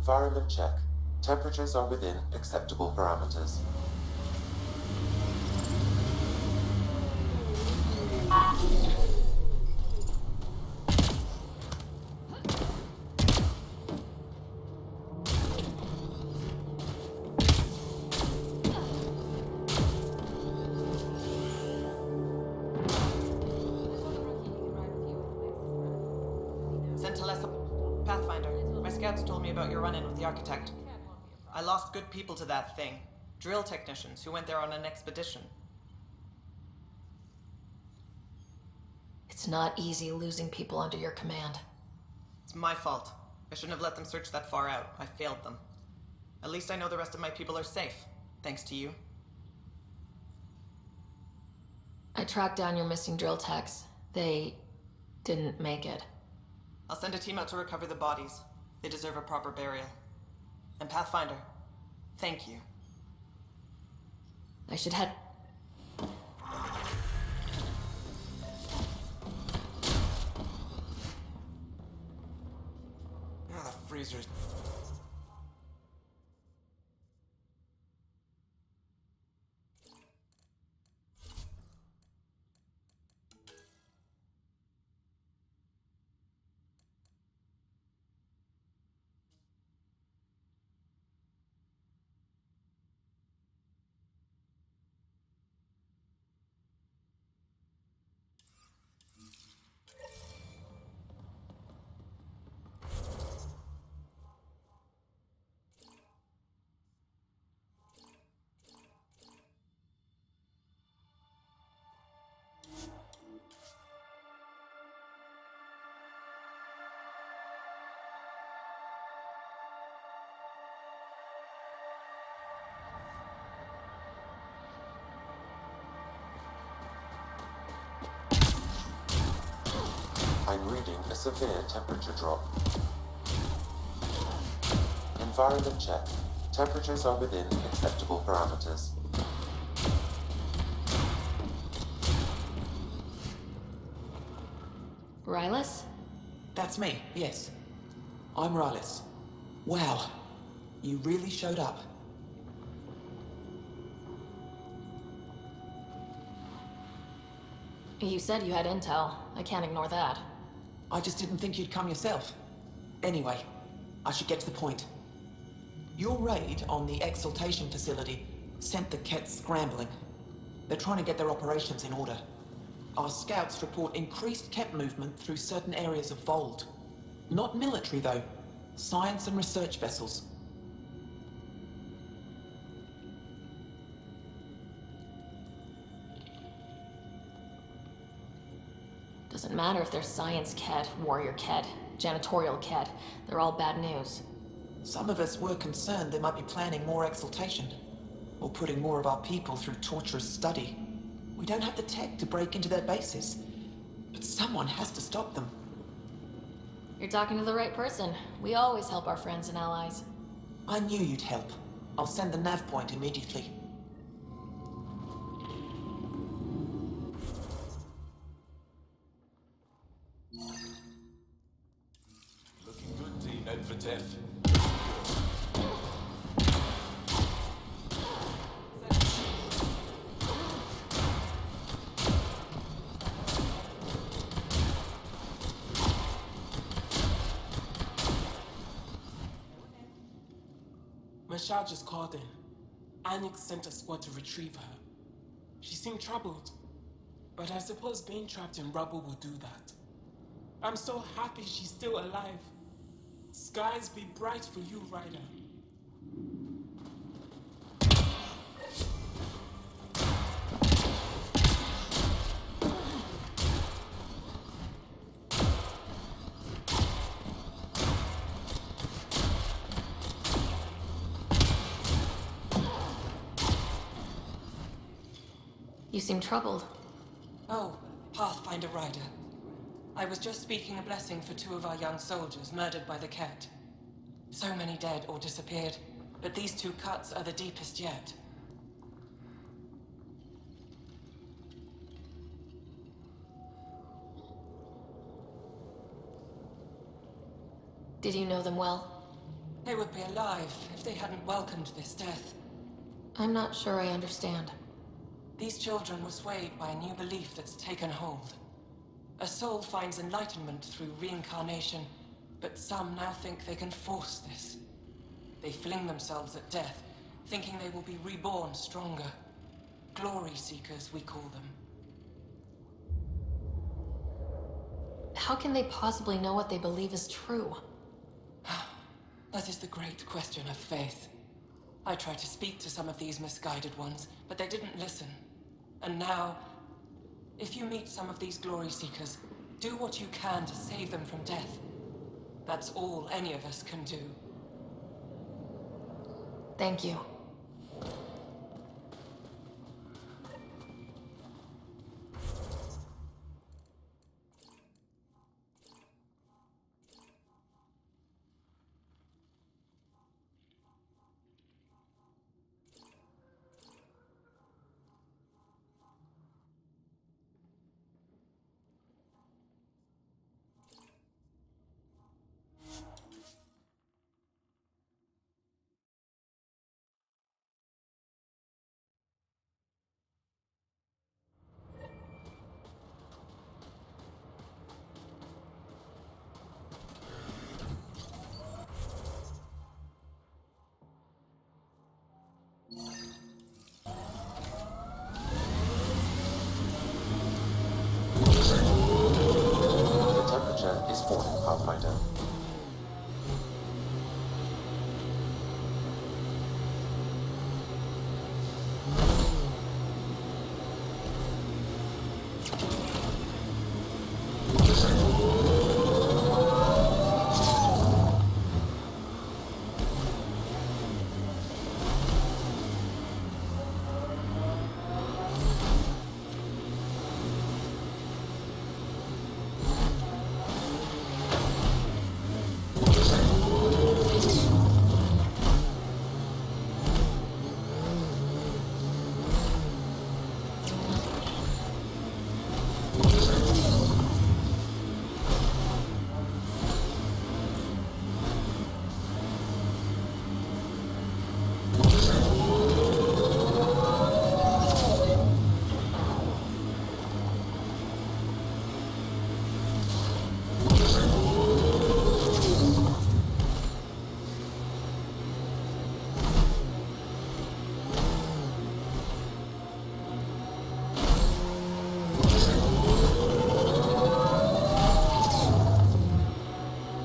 Environment check. Temperatures are within acceptable parameters. Centelessa Pathfinder, my scouts told me about your run-in with the architect. I lost good people to that thing. Drill technicians who went there on an expedition. It's not easy losing people under your command. It's my fault. I shouldn't have let them search that far out. I failed them. At least I know the rest of my people are safe, thanks to you. I tracked down your missing drill techs. They didn't make it. I'll send a team out to recover the bodies. They deserve a proper burial. And Pathfinder, thank you. I should head... The freezer's... I'm reading a severe temperature drop. Environment check. Temperatures are within acceptable parameters. Rylus? That's me, yes. I'm Rylus. Wow, you really showed up. You said you had intel. I can't ignore that. I just didn't think you'd come yourself. Anyway, I should get to the point. Your raid on the exaltation facility sent the Kets scrambling. They're trying to get their operations in order. Our scouts report increased Ket movement through certain areas of Vold. Not military, though. Science and research vessels. Doesn't matter if they're science Ked, warrior Ked, janitorial Ked. They're all bad news. Some of us were concerned they might be planning more exaltation, or putting more of our people through torturous study. We don't have the tech to break into their bases, but someone has to stop them. You're talking to the right person. We always help our friends and allies. I knew you'd help. I'll send the nav point immediately. Looking good, team. Head for Tef. Mashal just called in. Anix sent a squad to retrieve her. She seemed troubled, but I suppose being trapped in rubble will do that. I'm so happy she's still alive. Skies be bright for you, Ryder. You seem troubled. Oh, Pathfinder Ryder. I was just speaking a blessing for 2 of our young soldiers murdered by the Ket. So many dead or disappeared, but these 2 cuts are the deepest yet. Did you know them well? They would be alive if they hadn't welcomed this death. I'm not sure I understand. These children were swayed by a new belief that's taken hold. A soul finds enlightenment through reincarnation, but some now think they can force this. They fling themselves at death, thinking they will be reborn stronger. Glory seekers, we call them. How can they possibly know what they believe is true? That is the great question of faith. I tried to speak to some of these misguided ones, but they didn't listen. And now, if you meet some of these glory seekers, do what you can to save them from death. That's all any of us can do. Thank you. The temperature is falling, Pathfinder.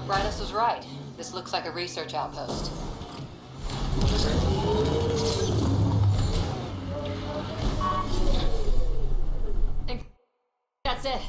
Rhinus was right. This looks like a research outpost. Think that's it.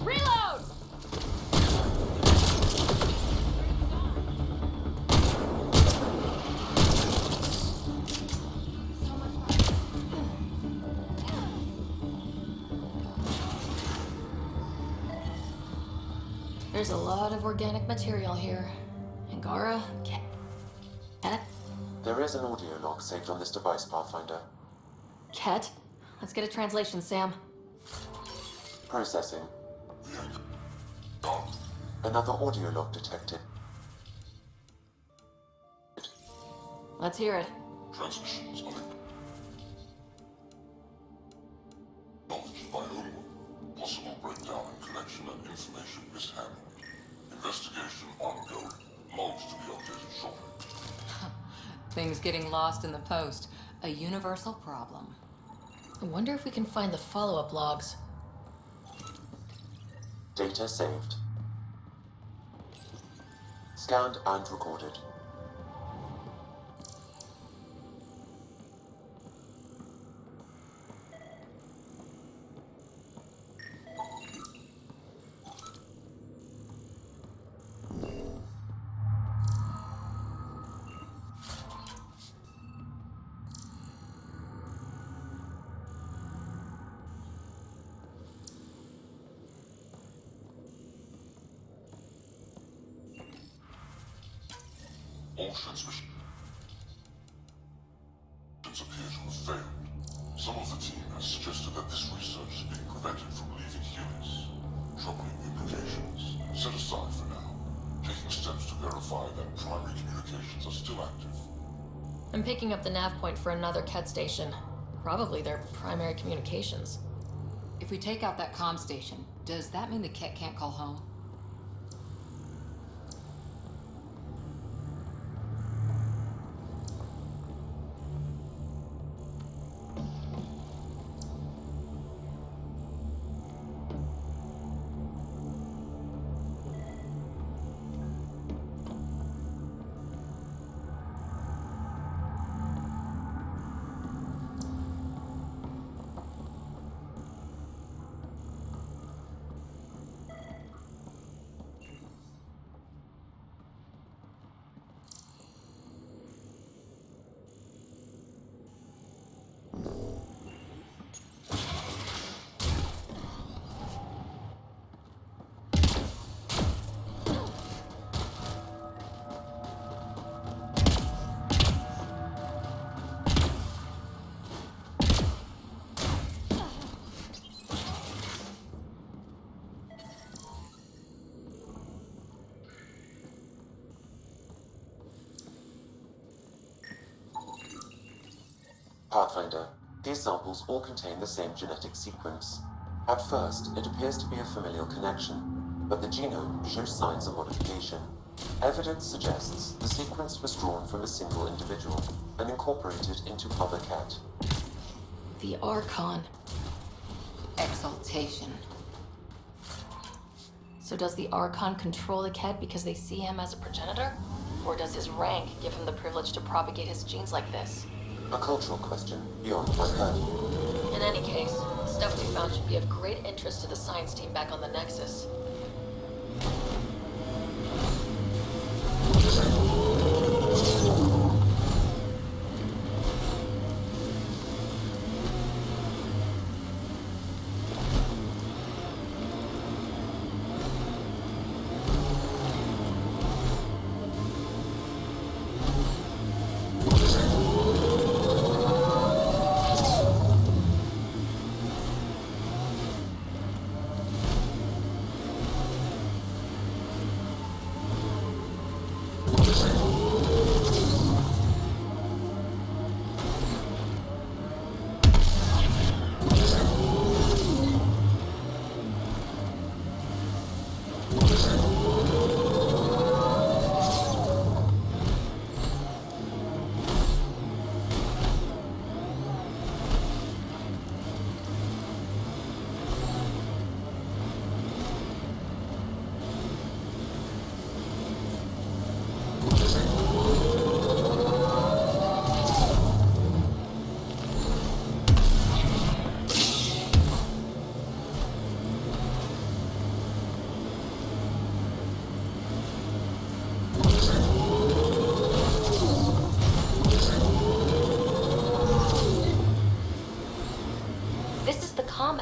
Reload! There's a lot of organic material here. Angara, Ket? There is an audio log saved on this device, Pathfinder. Ket? Let's get a translation, Sam. Processing. Another audio log detected. Let's hear it. Transmissions on it. Knowledge by Owen. Possible breakdown and collection of information mishandled. Investigation ongoing. Logs to be updated shortly. Things getting lost in the post. A universal problem. I wonder if we can find the follow-up logs. Data saved. Scanned and recorded. All transmissions appear to have failed. Some of the team has suggested that this research is being prevented from leaving humans. Troubling implications. Set aside for now. Taking steps to verify that primary communications are still active. I'm picking up the nav point for another Ket station. Probably their primary communications. If we take out that comm station, does that mean the Ket can't call home? Pathfinder, these samples all contain the same genetic sequence. At first, it appears to be a familial connection, but the genome shows signs of modification. Evidence suggests the sequence was drawn from a single individual and incorporated into Mother Cat. The Archon. Exaltation. So does the Archon control the Ket because they see him as a progenitor? Or does his rank give him the privilege to propagate his genes like this? A cultural question beyond my purview. In any case, the stuff we found should be of great interest to the science team back on the Nexus.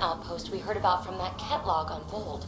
Outpost we heard about from that Ket log on Vold.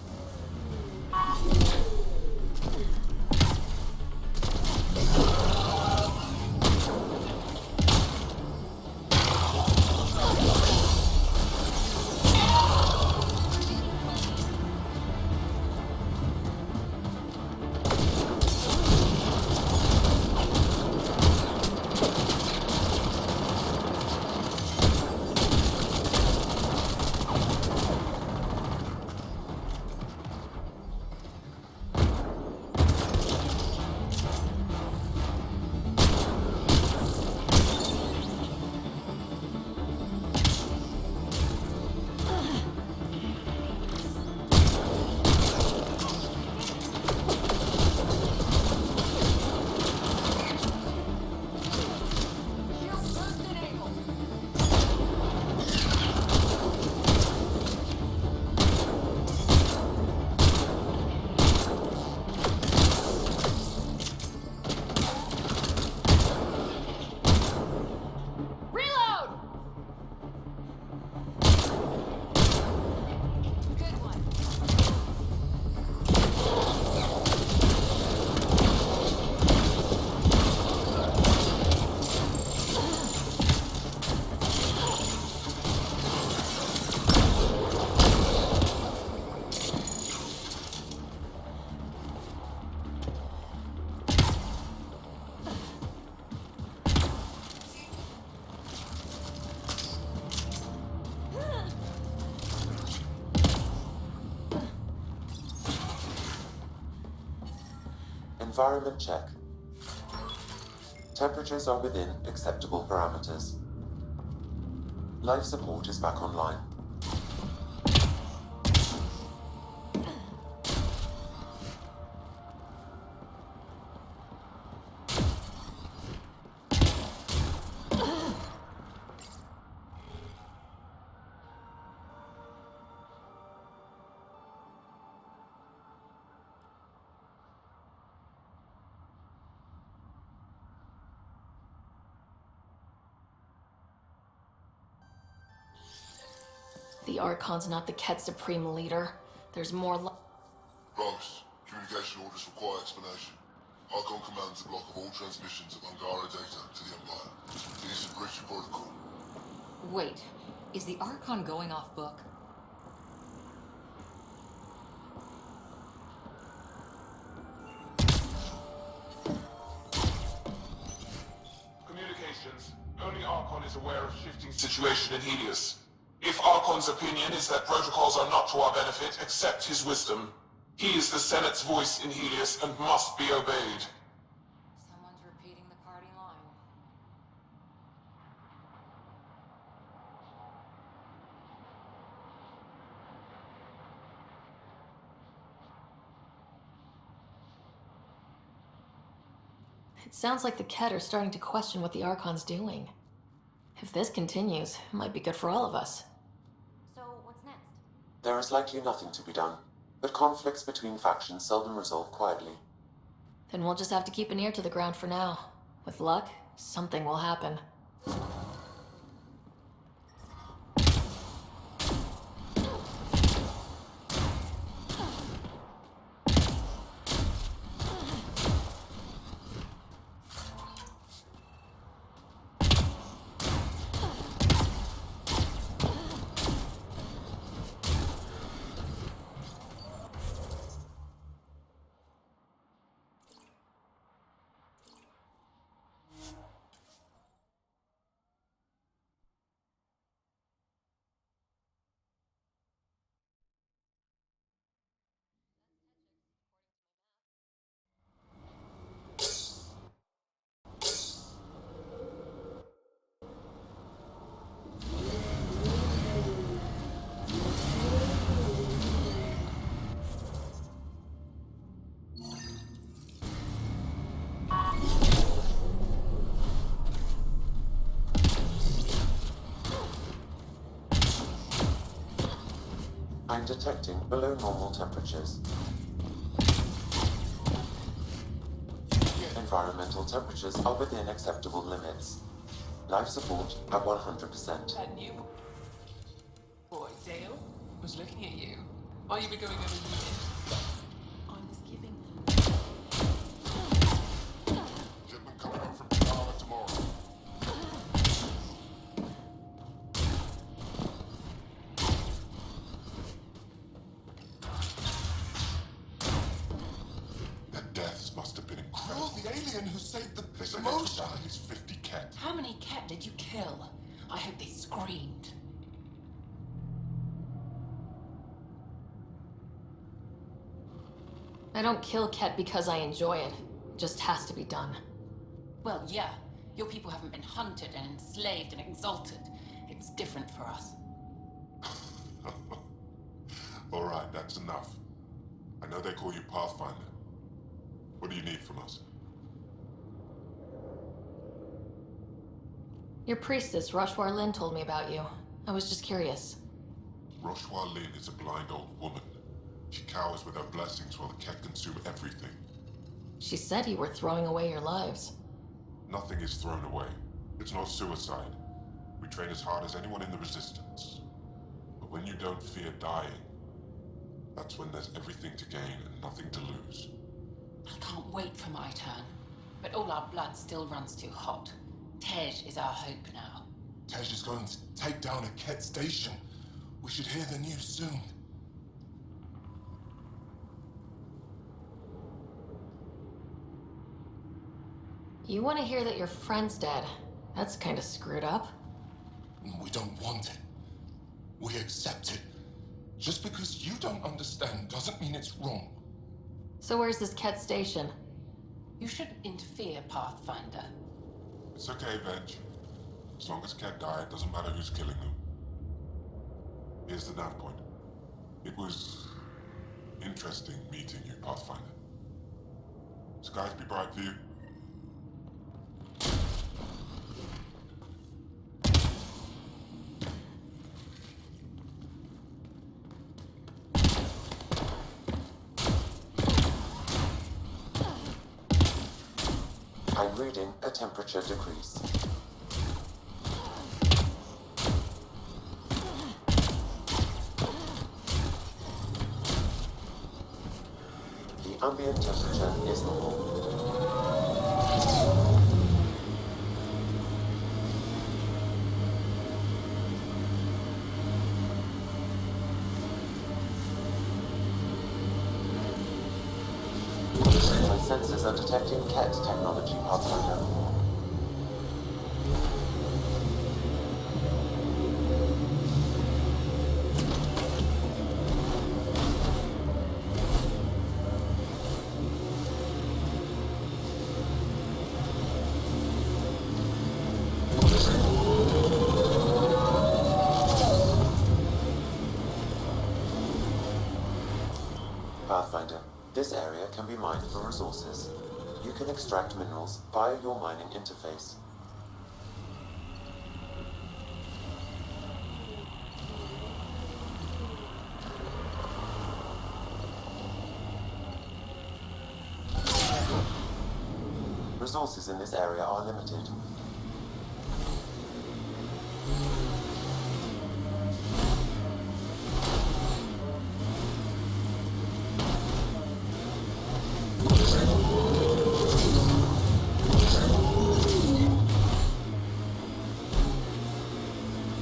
Environment check. Temperatures are within acceptable parameters. Life support is back online. The Archon's not the Ket Supreme leader. There's more Boss, communication orders require explanation. Archon commands a block of all transmissions of Angara data to the Empire. These have breached protocol. Wait, is the Archon going off book? Communications. Only Archon is aware of shifting situation in Helios. If Archon's opinion is that protocols are not to our benefit, accept his wisdom. He is the Senate's voice in Helios and must be obeyed. Someone's repeating the party line. It sounds like the Ket are starting to question what the Archon's doing. If this continues, it might be good for all of us. So, what's next? There is likely nothing to be done, but conflicts between factions seldom resolve quietly. Then we'll just have to keep an ear to the ground for now. With luck, something will happen. I'm detecting below normal temperatures. Environmental temperatures are within acceptable limits. Life support at 100%. That new boy, Dale, was looking at you while you were going over the I was giving them. Shipment coming out from Takara tomorrow. Their deaths must have been incredible. You're the alien who saved the motion. Is 50 Ket. How many cat did you kill? I hope they screamed. I don't kill Ket because I enjoy it. It just has to be done. Well, yeah. Your people haven't been hunted and enslaved and exalted. It's different for us. All right, that's enough. I know they call you Pathfinder. What do you need from us? Your priestess, Roshwar Lin, told me about you. I was just curious. Roshwar Lin is a blind old woman. She cowers with her blessings while the Ket consume everything. She said you were throwing away your lives. Nothing is thrown away. It's not suicide. We train as hard as anyone in the Resistance. But when you don't fear dying, that's when there's everything to gain and nothing to lose. I can't wait for my turn. But all our blood still runs too hot. Tej is our hope now. Tej is going to take down a Ket station. We should hear the news soon. You want to hear that your friend's dead. That's kind of screwed up. We don't want it. We accept it. Just because you don't understand doesn't mean it's wrong. So where's this Ket station? You shouldn't interfere, Pathfinder. It's okay, Venge. As long as Cat died, doesn't matter who's killing them. Here's the nav point. It was interesting meeting you, Pathfinder. Skies be bright for you. I'm reading a temperature decrease. The ambient temperature is normal. My sensors are detecting cat technology, Pathfinder. Pathfinder, this area can be mined for resources. You can extract minerals via your mining interface. Resources in this area are limited.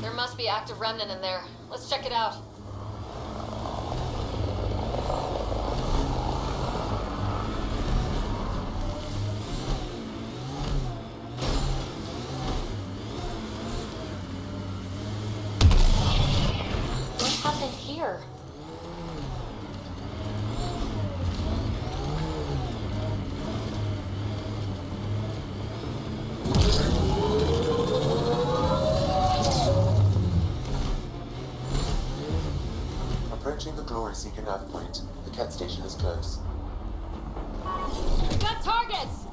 There must be active remnant in there. Let's check it out. What happened here? Approaching the Glory Seeker nav point, the cat station is close. We got targets!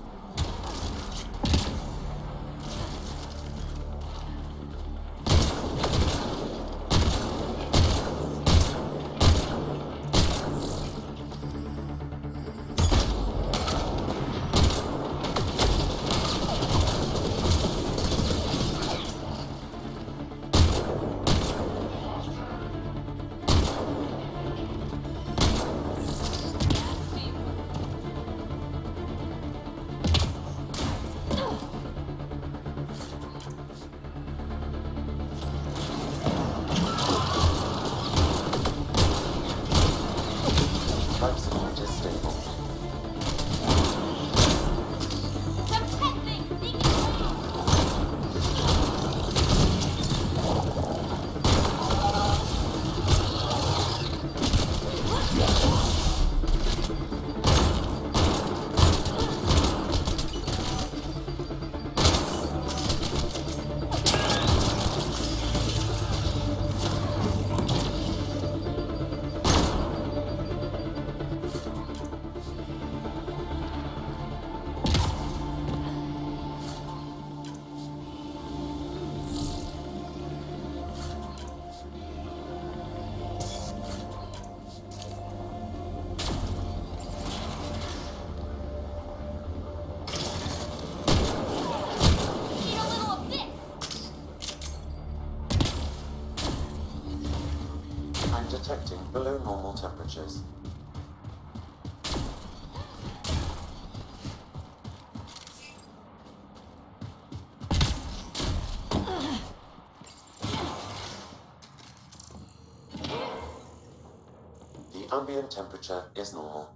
Life support is stable. I'm detecting below normal temperatures. The ambient temperature is normal.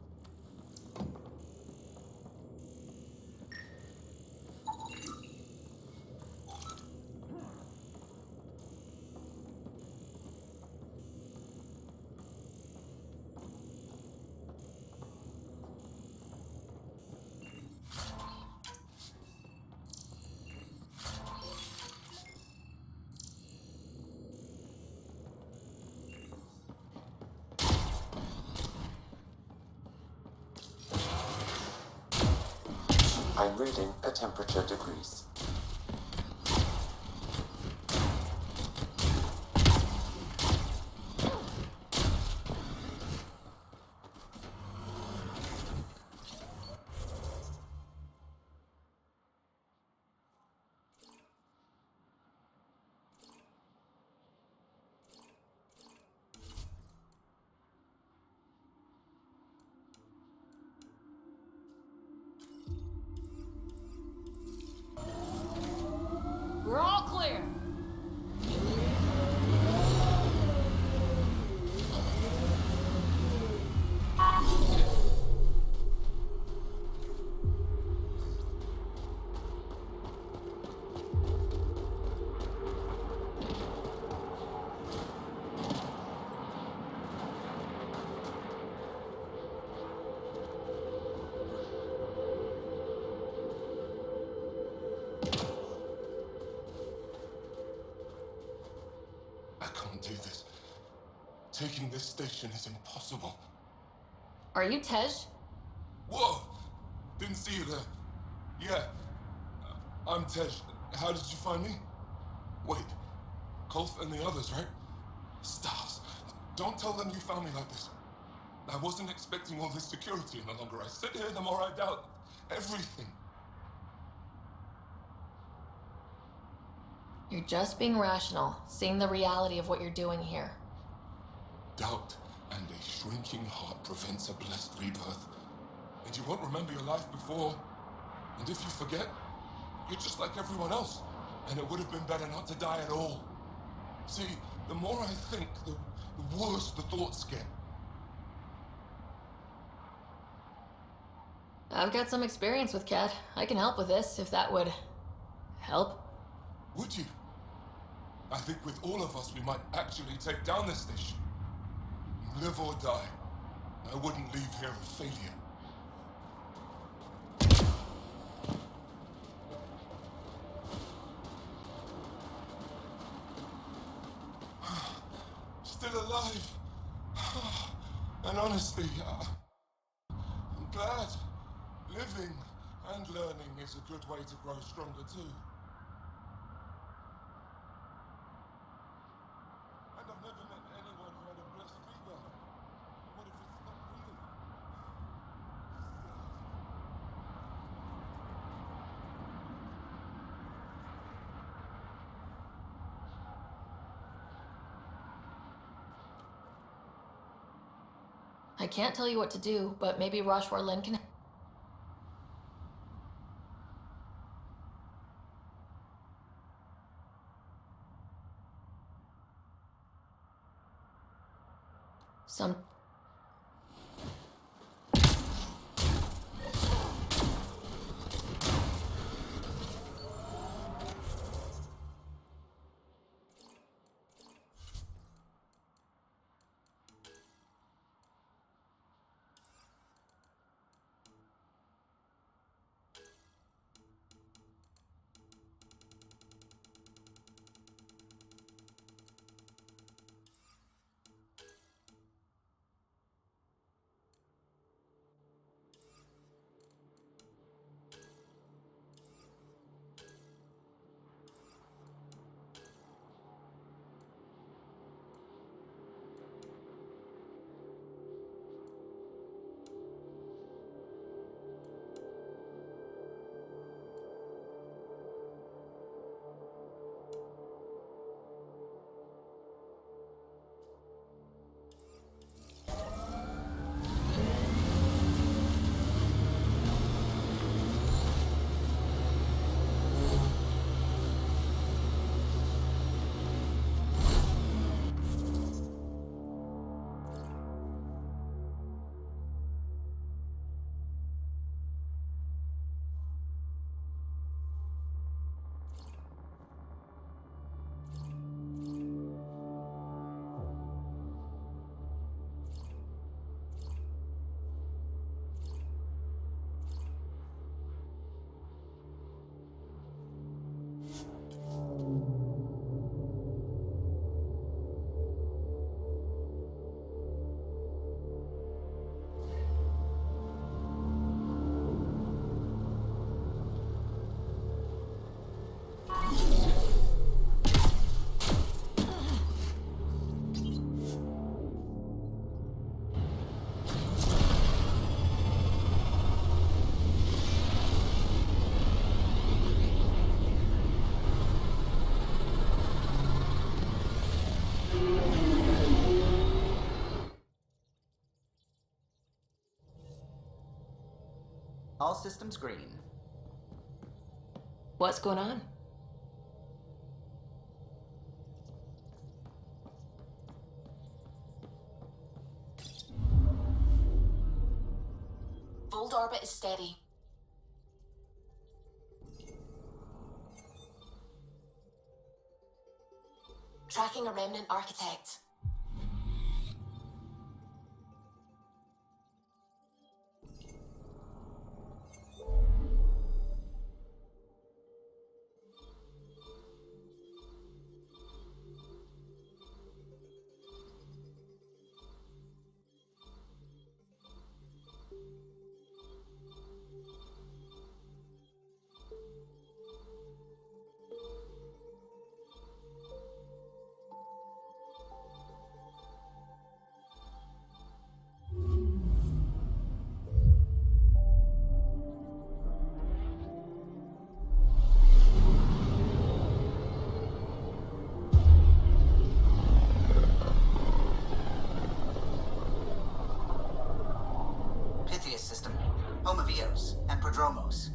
I'm reading a temperature decrease. We're all clear. I can't do this. Taking this station is impossible. Are you Tej? Whoa! Didn't see you there. Yeah. I'm Tej. How did you find me? Wait. Kolth and the others, right? Stars. Don't tell them you found me like this. I wasn't expecting all this security any longer. I sit here, the more I doubt everything. You're just being rational, seeing the reality of what you're doing here. Doubt and a shrinking heart prevents a blessed rebirth. And you won't remember your life before. And if you forget, you're just like everyone else. And it would have been better not to die at all. See, the more I think, the worse the thoughts get. I've got some experience with Cat. I can help with this, if that would help. Would you? I think with all of us, we might actually take down this station. Live or die. I wouldn't leave here a failure. Still alive. And honestly, I'm glad. Living and learning is a good way to grow stronger too. And I've never met anyone who had a blessed rebirth. What if it's not real? I can't tell you what to do, but maybe Rashwar Lin can. Some. All systems green. What's going on? Fold orbit is steady. Tracking a remnant architect. Pythias system. Home of Eos and Prodromos.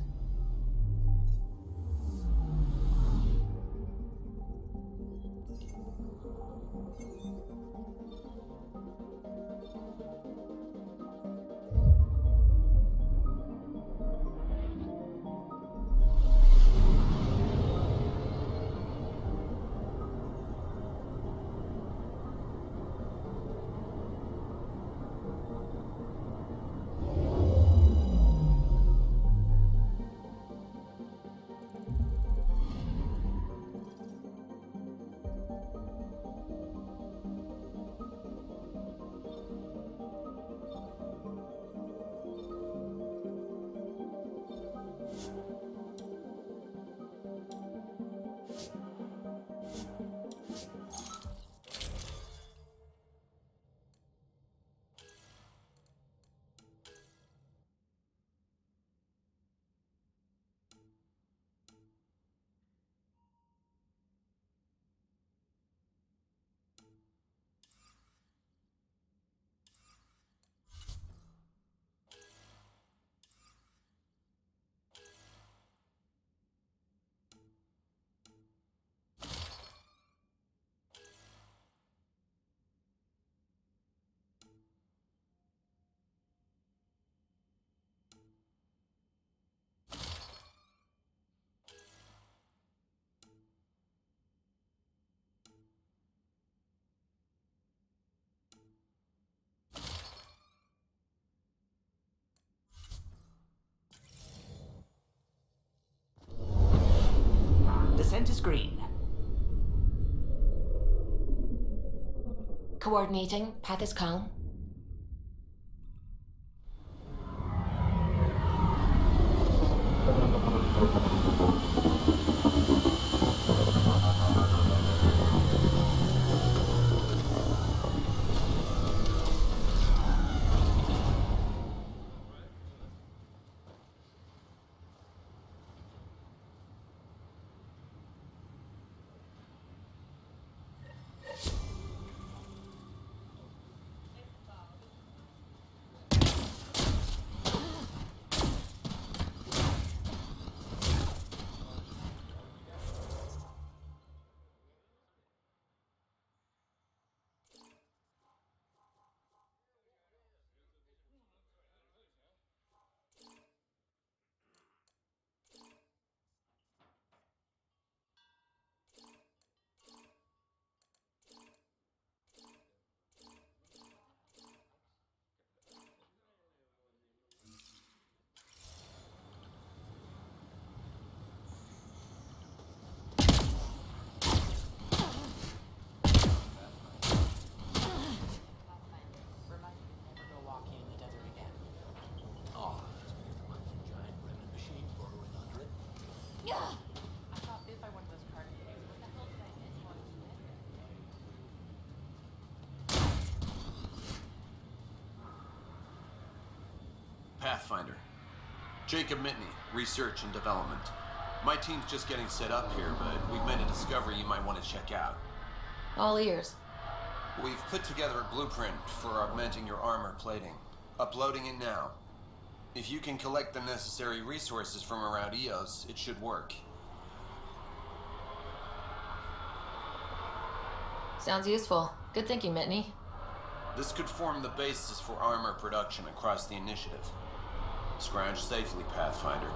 Descent is green. Coordinating. Path is calm. Pathfinder. Jacob Mitney, Research and Development. My team's just getting set up here, but we've made a discovery you might want to check out. All ears. We've put together a blueprint for augmenting your armor plating. Uploading it now. If you can collect the necessary resources from around Eos, it should work. Sounds useful. Good thinking, Mitney. This could form the basis for armor production across the initiative. Scrounge safely, Pathfinder.